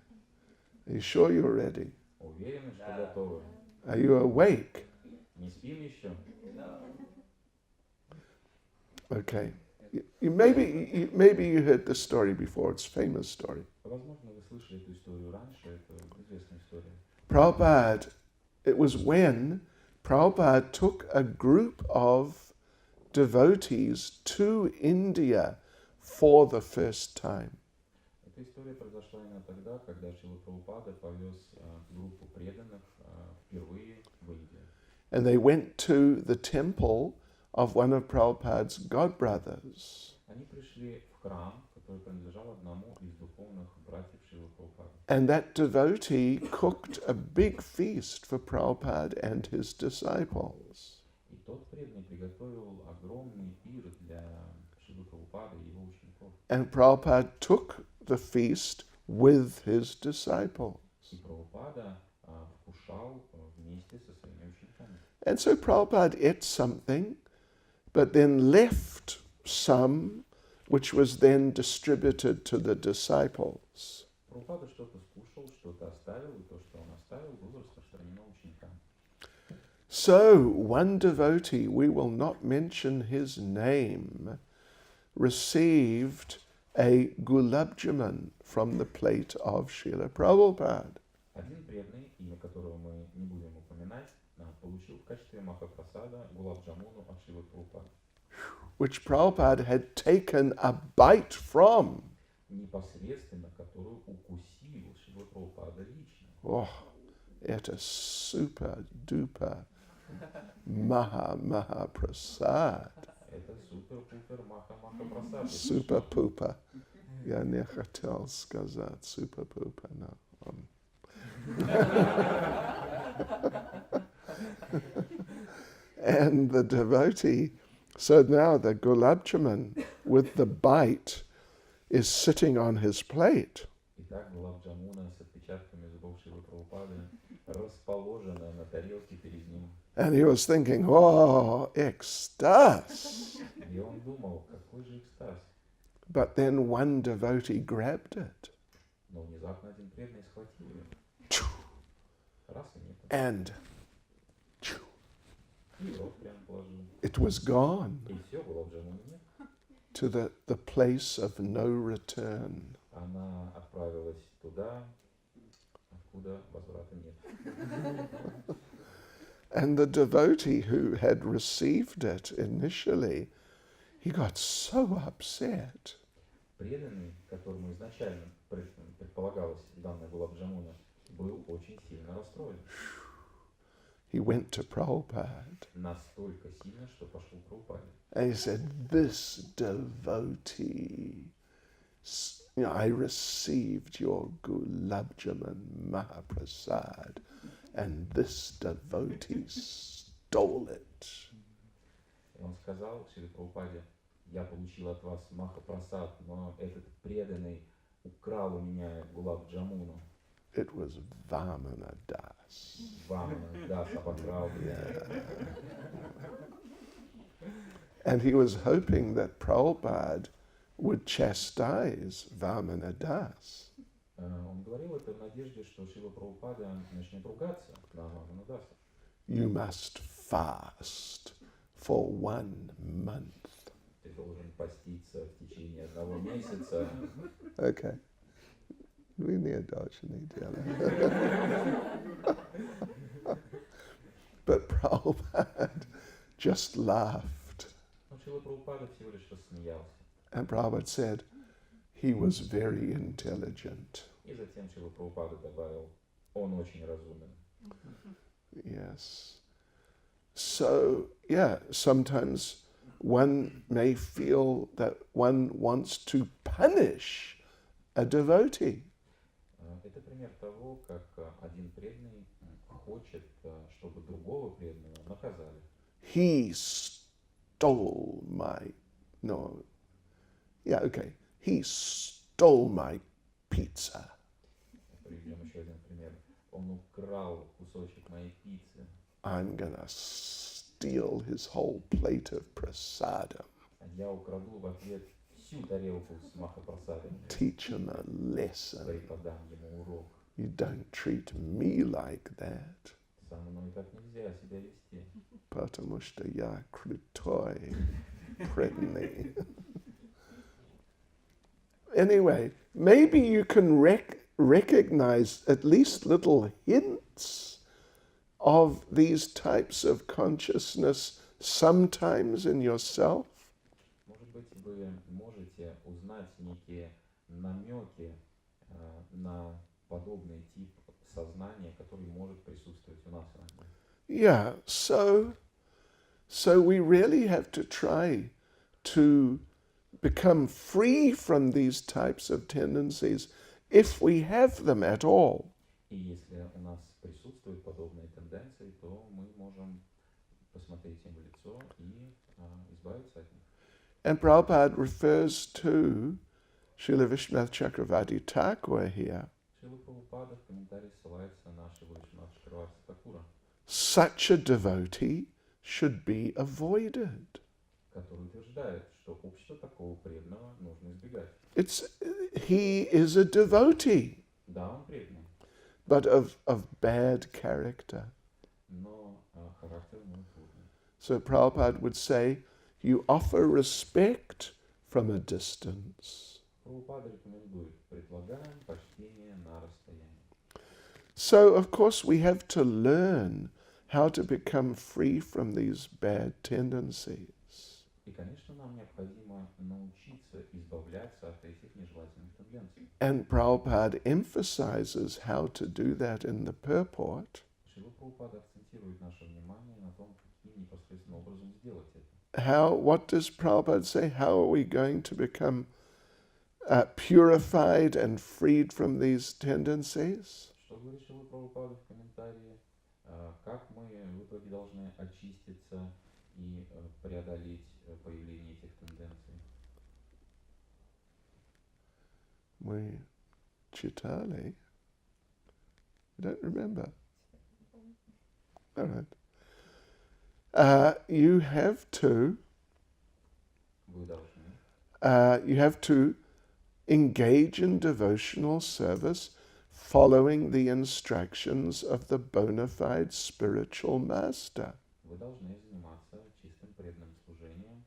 Are you sure you're ready? Уверены, что готовы? Are you awake? Не спим еще? Okay. Maybe you heard this story before. It's a famous story. Возможно, вы слышали эту историю раньше, это известная история. Prabhupada, it was when Prabhupada took a group of devotees to India for the first time. Эта история произошла именно тогда, когда Шрила Прабхупада повез группу преданных впервые в Индию. And they went to the temple of one of Prabhupada's godbrothers. Они пришли в храм, который принадлежал одному из духовных братьев Шрилы Прабхупады. And that devotee cooked a big feast for Prabhupada and his disciples. И тот преданный приготовил огромный пир для Шрилы Прабхупады и его учеников. And Prabhupada took the feast with his disciples. И Прабхупада вкушал вместе со своими учениками. And so Prabhupada ate something, but then left some, which was then distributed to the disciples. Прабхупада что-то скушал, что-то оставил, и то, что он оставил, было распространено ученикам. So one devotee, we will not mention his name, received a gulab-jamun from the plate of Srila Prabhupada. Один преданный, имя которого мы не будем упоминать, получил в качестве махапрасада гулаб-джамуну от Шрилы Прабхупады, Which Prabhupada had taken a bite from. непосредственно которую укусил Шрила Прабхупада лично. Oh, это super duper maha prasad. Это супер-пупер маха-маха-прасад. Super pooper. Я не хотел сказать super pooper, no. And the devotee, so now the gulab-jamun with the bite is sitting on his plate. Итак, гулаб-джамуна с отпечатками зубов Шрилы Прабхупады расположена на тарелке перед ним. And he was thinking, oh, ecstasy. И он думал, какой же экстаз. But then one devotee grabbed it. Но внезапно один преданный схватил ее. Краса нет. and phew, И в рот прям положил. it was gone И все, гулаб джамуна нет. to the place of no return. Она отправилась туда, откуда возврата нет. And the devotee who had received it initially, he got so upset. Преданный, которому изначально предполагалось данное гулаб джамуна, был очень сильно расстроен. He went to Prabhupada Настолько сильно, что пошел к Прабхупаде. and he said, this devotee, I received your Gulab Jamun Mahaprasad, and this devotee stole it. И он сказал Шри Прабхупаде: я получил от вас Махапрасад, но этот преданный украл у меня гулаб джамуну. It was Vamana Das. Вамана Дас обокрал меня. And he was hoping that Prabhupada would chastise Vamana Das. Он говорил это в надежде, что Шрила Прабхупада начнет ругаться на Вамана Даса. You must fast for 1 month. Ты должен поститься в течение 1 месяца. Okay. We need But Prabhupada just laughed. Но Шрила Прабхупада всего лишь рассмеялся. And Prabhupada said he was very intelligent. И затем Шрила Прабхупада добавил: он очень разумен. Yes. So, yeah, sometimes one may feel that one wants to punish a devotee. Это пример того, как один преданный хочет, чтобы другого преданного наказали. He stole my, no, yeah, okay. He stole my pizza. Приведем еще один пример. Он украл кусочек моей пиццы. I'm gonna steal his whole plate of prasadam. А я украду в ответ всю тарелку с махапрасадом. Teach him a lesson. Преподам ему урок. You don't treat me like that. Со мной так нельзя себя вести. Потому что я крутой, преданный. Anyway, maybe you can recognize at least little hints of these types of consciousness sometimes in yourself. Может быть, вы можете узнать некие намеки на подобный тип сознания, который может присутствовать у нас. Yeah, so we really have to try to become free from these types of tendencies if we have them at all. И если у нас присутствуют подобные тенденции, то мы можем посмотреть им в лицо и избавиться от них. And Prabhupada refers to Srila Vishwanath Chakravarti Thakur here. Шрила Прабхупада в комментарии ссылается на Шрила Вишванатха Чакраварти Такура, Such a devotee should be avoided. который утверждает, что общество такого преданного нужно избегать. He is a devotee, Да, он преданный, but of bad character. но характер у него трудный. So Prabhupada would say, you offer respect from a distance. Прабхупада рекомендует: предлагаем почтение на расстоянии. So, of course, we have to learn how to become free from these bad tendencies. И, конечно, нам необходимо научиться избавляться от этих нежелательных тенденций. And Prabhupada emphasizes how to do that in the purport. Шрила Прабхупада акцентирует наше внимание на том, каким непосредственным образом сделать это. What does Prabhupada say? How are we going to become purified and freed from these tendencies? Что говорит Шрила Прабхупада в комментарии? Как мы в итоге должны очиститься и преодолеть появление этих тенденций? We chitali. I don't remember. All right. You have to. Вы должны You have to engage in devotional service following the instructions of the bona fide spiritual master. Вы должны заниматься чистым преданным служением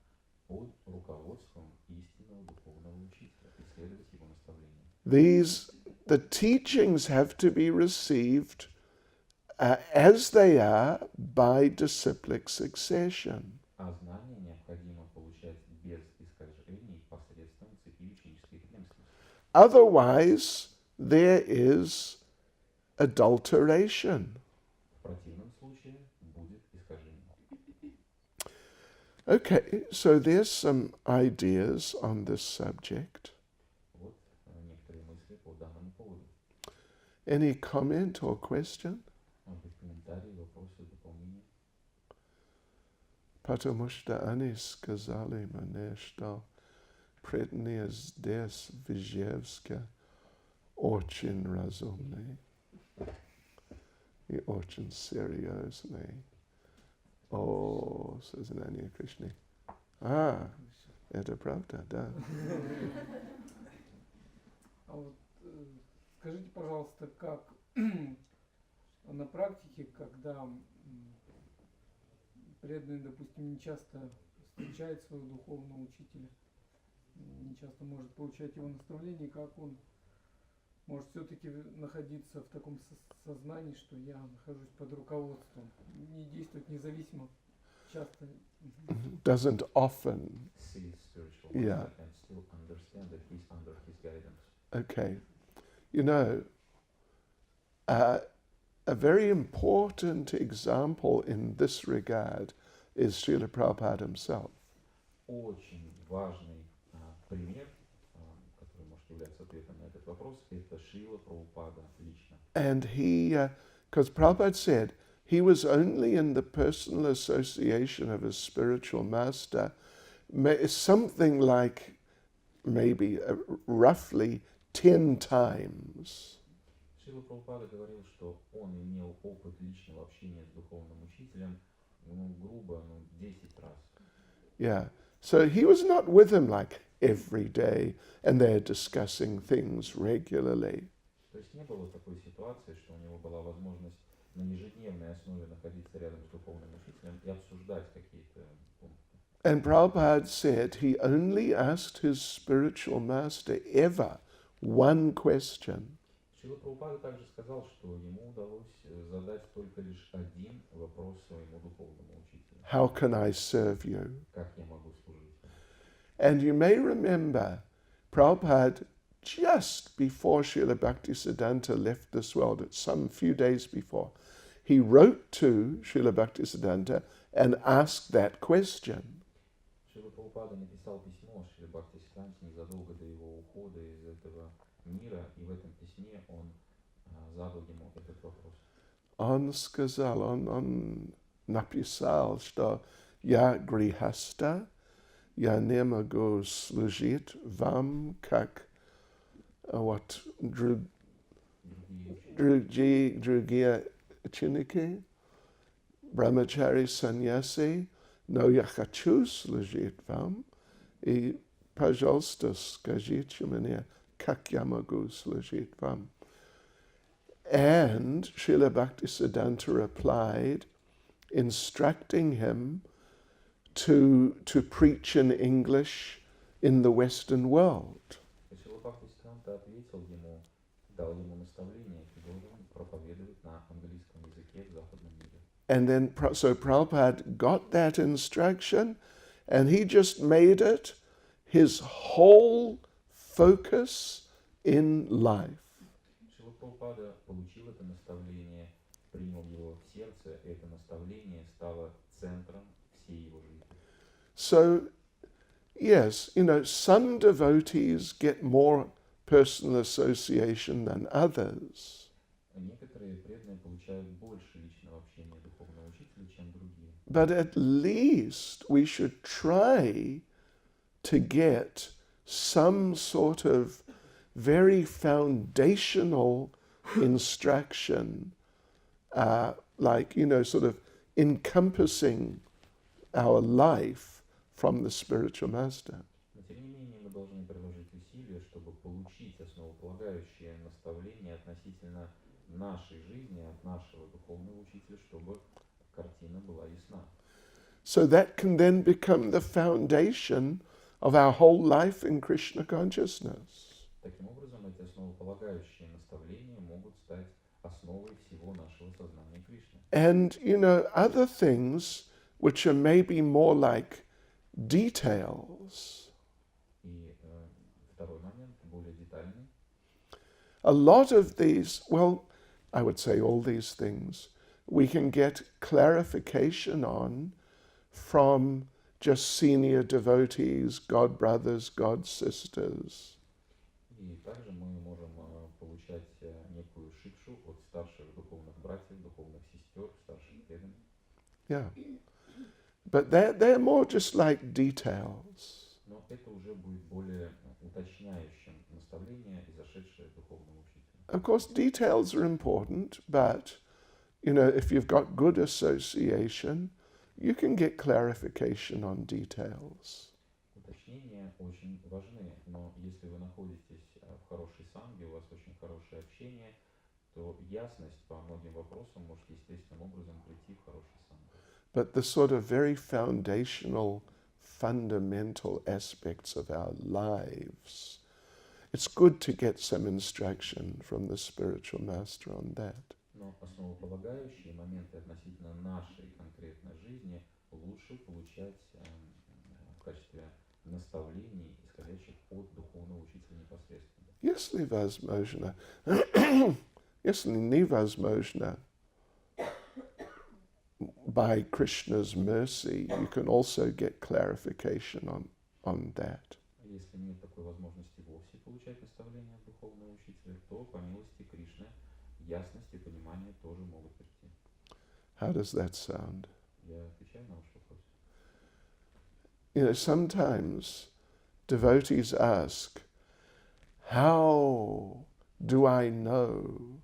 под руководством истинного духовного учителя и следовать его наставлениям. The teachings have to be received as they are by disciplic succession. А знания необходимо получать без искажений посредством цепи ученической преемственности. Otherwise, there is adulteration. В противном случае будет искажение. Okay, so there's some ideas on this subject. Вот некоторые мысли по данному поводу. Any comment or question? Может быть, комментарии, вопросы, дополнения? Потому что они сказали мне, что преданные здесь, в Ижевске, очень разумные и очень серьезные. О, сознание Кришны. Это правда, да. А вот скажите, пожалуйста, как на практике, когда преданный, допустим, не часто встречает своего духовного учителя, не часто может получать его наставления, как он может все-таки находиться в таком сознании, что я нахожусь под руководством, не действовать независимо, часто. Doesn't often. See spiritual Yeah. and still understand that he's under his guidance. Okay. You know, a very important example in this regard is Srila Prabhupada himself. Очень важный пример, который может являться ответом на этот вопрос, это Шрила Прабхупада лично. And because Prabhupada said he was only in the personal association of his spiritual master something like maybe roughly 10 times. Шрила Прабхупада говорил, что он имел опыт личного общения с духовным учителем, грубо, 10 раз. Yeah. So he was not with him like every day and they're discussing things regularly. То есть не было такой ситуации, что у него была возможность на ежедневной основе находиться рядом с духовным учителем и обсуждать какие-то пункты. And Prabhupada said he only asked his spiritual master ever one question. Шрила Прабхупада также сказал, что ему удалось задать только лишь один вопрос своему духовному учителю. How can I serve you? Как я могу служить? And you may remember, Prabhupada, just before Srila Bhaktisiddhanta left this world, some few days before, he wrote to Srila Bhaktisiddhanta and asked that question. Шрила Прабхупада написал письмо Шриле Бхактисиддханте незадолго до его ухода из этого мира, и в этом письме он задал ему этот вопрос. Он сказал, он написал, что я грехаста, я не могу служить вам, как другие ученики, брахмачари, саньяси, но я хочу служить вам, и, пожалуйста, скажите мне, как я могу служить вам. And Srila Bhaktisiddhanta replied, instructing him to preach in English in the Western world. Шрила Бхактисиддханта ответил ему, дал ему наставление, ты должен проповедовать на английском языке в западном мире. And then, so Prabhupada got that instruction, and he just made it his whole focus in life. Шрила Прабхупада получил это наставление, принял его в сердце, и это наставление стало центром всей его жизни. So, yes, some devotees get more personal association than others. Некоторые преданные получают больше личного общения духовного учителя, чем другие. But at least we should try to get some sort of very foundational instruction, sort of encompassing our life from the spiritual master. Но тем не менее мы должны приложить усилия, чтобы получить получить основополагающее наставление относительно нашей жизни от нашего духовного учителя, чтобы картина была ясна. So that can then become the foundation of our whole life in Krishna consciousness. Таким образом, эти основополагающие наставления могут стать основой всего нашего сознания Кришны. And, you know, other things which are maybe more like details. И второй момент, более детальный. A lot of these, well, I would say all these things, we can get clarification on from just senior devotees, God brothers, God sisters. И также мы можем получать некую шикшу от старших духовных братьев, духовных сестер, старших преданных. Yeah. But they're more just like details. Но это уже будет более уточняющим наставление, изошедшее от духовного учителя. Of course, details are important, but, you know, if you've got good association, you can get clarification on details. Уточнения очень важны, но если вы находитесь в хорошей санге, у вас очень хорошее общение, то ясность по многим вопросам может естественным образом прийти в хороший санг. But the sort of very foundational, fundamental aspects of our lives, it's good to get some instruction from the spiritual master on that. Но основополагающие моменты относительно нашей конкретной жизни лучше получать в качестве наставлений, исходящих от духовного учителя непосредственно. Если невозможно, by Krishna's mercy, you can also get clarification on that. Если нет такой возможности вовсе получать наставления от духовного учителя, то по милости Кришны ясность и понимание тоже могут прийти. How does that sound? Я отвечаю на ваш вопрос. You know, sometimes devotees ask, how do I know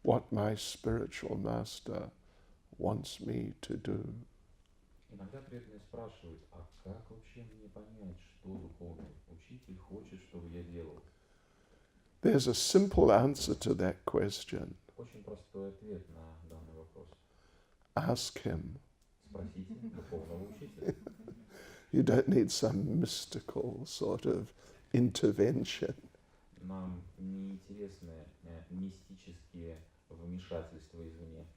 what my spiritual master wants me to do? Иногда преданные спрашивают, а как вообще мне понять, что духовный учитель хочет, чтобы я делал? There's a simple answer to that question. Очень простой ответ на данный вопрос. Ask him. Спросите духовного учителя. You don't need some mystical sort of intervention. Нам не интересны мистические вмешательства извне.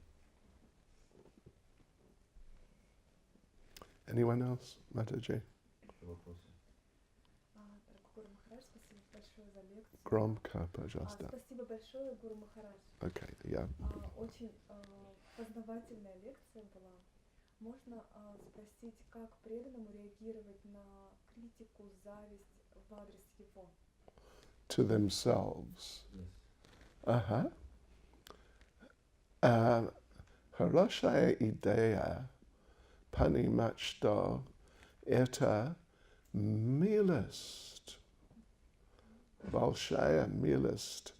Anyone else? Mataji? Еще вопросы? Гуру Махарадж, спасибо большое за лекцию. Громко, пожалуйста. Спасибо большое, Гуру Махарадж. Okay, yeah. Очень познавательная лекция была. Можно спросить, как преданному реагировать на критику, зависть в адрес его? To themselves. Yes. Хорошая идея понимать, что это милость, большая милость,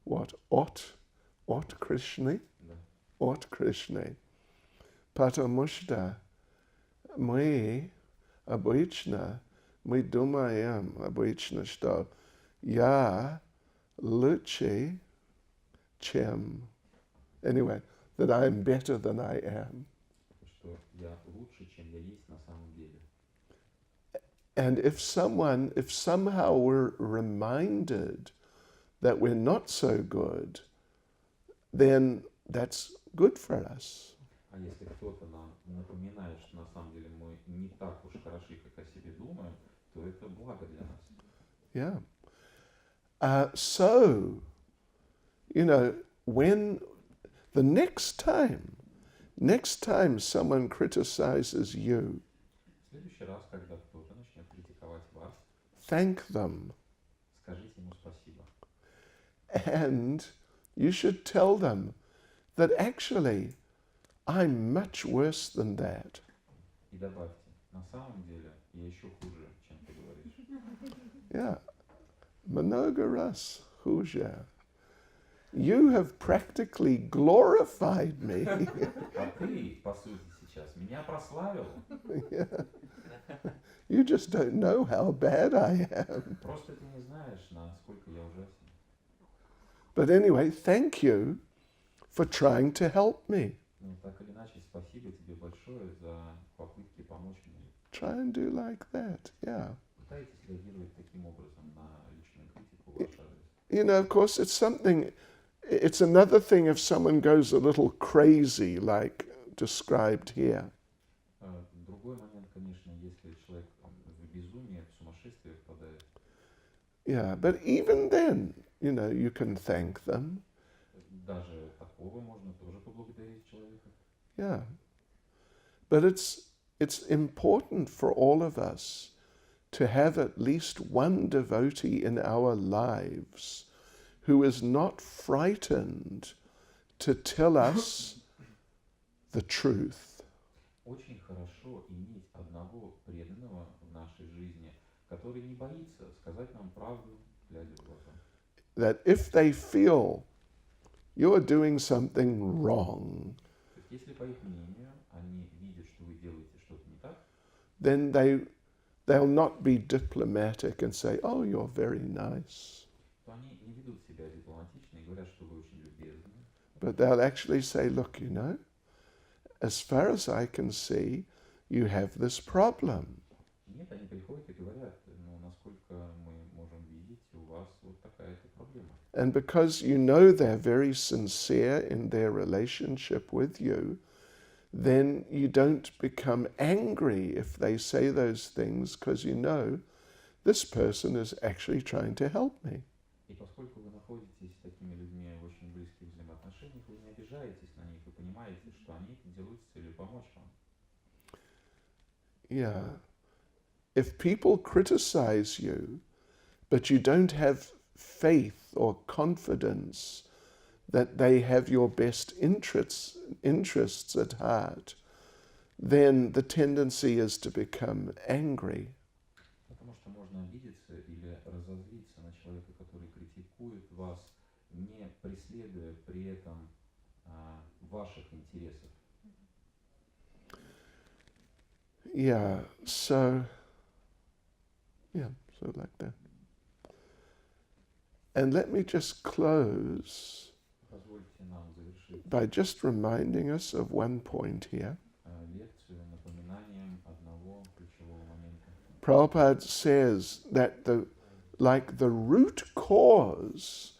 вот от Кришны, Да. от Кришны. Потому что мы думаем обычно, что я лучше, чем... Anyway, that I am better than I am. Что я лучше, чем я есть на самом деле. And if somehow we're reminded that we're not so good, then that's good for us. А если кто-то нам напоминает, что на самом деле мы не так уж хороши, как о себе думаем, то это благо для нас. Yeah. So, you know, when the next time someone criticizes you, В следующий раз, когда кто-то начнет критиковать вас, thank them. скажите ему спасибо. And you should tell them that actually I'm much worse than that. И добавьте, на самом деле я еще хуже, чем ты говоришь. Yeah. Много раз хуже. You have practically glorified me. А ты, по сути, сейчас меня прославил. Yeah. You just don't know how bad I am. Просто ты не знаешь, насколько я ужасен. But anyway, thank you for trying to help me. Ну, так или иначе, спасибо тебе большое за попытки помочь мне. Try and do like that, yeah. Пытайтесь реагировать таким образом на личную критику в ваш адрес. You know, of course, it's another thing if someone goes a little crazy, like described here. Другой момент, конечно, если человек в безумие, в сумасшествие впадает. Yeah, but even then, you know, you can thank them. Даже такого можно тоже поблагодарить человека. Yeah. But it's important for all of us to have at least one devotee in our lives who is not frightened to tell us the truth. Очень хорошо иметь одного преданного в нашей жизни, который не боится сказать нам правду, глядя в глаза. That if they feel you're doing something wrong, То есть, если, по их мнению, они видят, что вы делаете что-то не так, then they'll not be diplomatic and say, oh, you're very nice. то они не ведут себя дипломатично и говорят, что вы очень любезны. But they'll actually say, look, you know, as far as I can see, you have this problem. Нет, они приходят и говорят, ну, насколько мы можем видеть, у вас вот такая-то проблема. And because you know they're very sincere in their relationship with you, then you don't become angry if they say those things, because you know this person is actually trying to help me. И поскольку вы находитесь с такими людьми в очень близких взаимоотношениях, вы не обижаетесь на них, вы понимаете, что они это делают с целью помочь вам. Yeah. If people criticize you, but you don't have faith or confidence that they have your best interests at heart, then the tendency is to become angry. Потому что можно обидеться или разозлиться на человека, который критикует вас, не преследуя при этом ваших интересов. Yeah, so like that. And let me just close Позвольте нам завершить by just reminding us of one point here. лекцию напоминанием одного ключевого момента. Prabhupada says that the root cause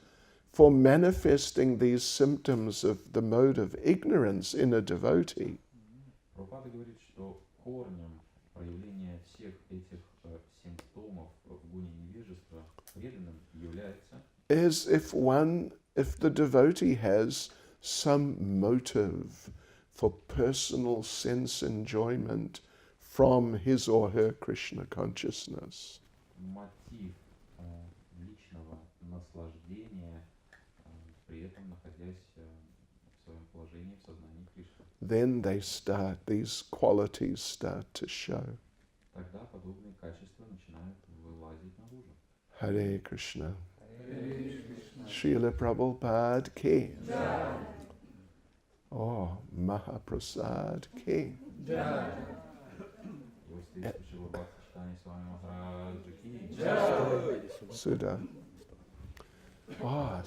for manifesting these symptoms of the mode of ignorance in a devotee Прабхупада говорит, что корнем проявления всех этих симптомов в гуне невежества преданным является, is if the devotee has some motive for personal sense enjoyment from his or her Krishna consciousness. мотив личного наслаждения, при этом находясь в своем положении в сознании Кришны. Then these qualities start to show. Тогда подобные качества начинают вылазить наружу. Hare Krishna. Srila Prabhupada ki. Oh, Mahaprasad ki. Sudha. Oh,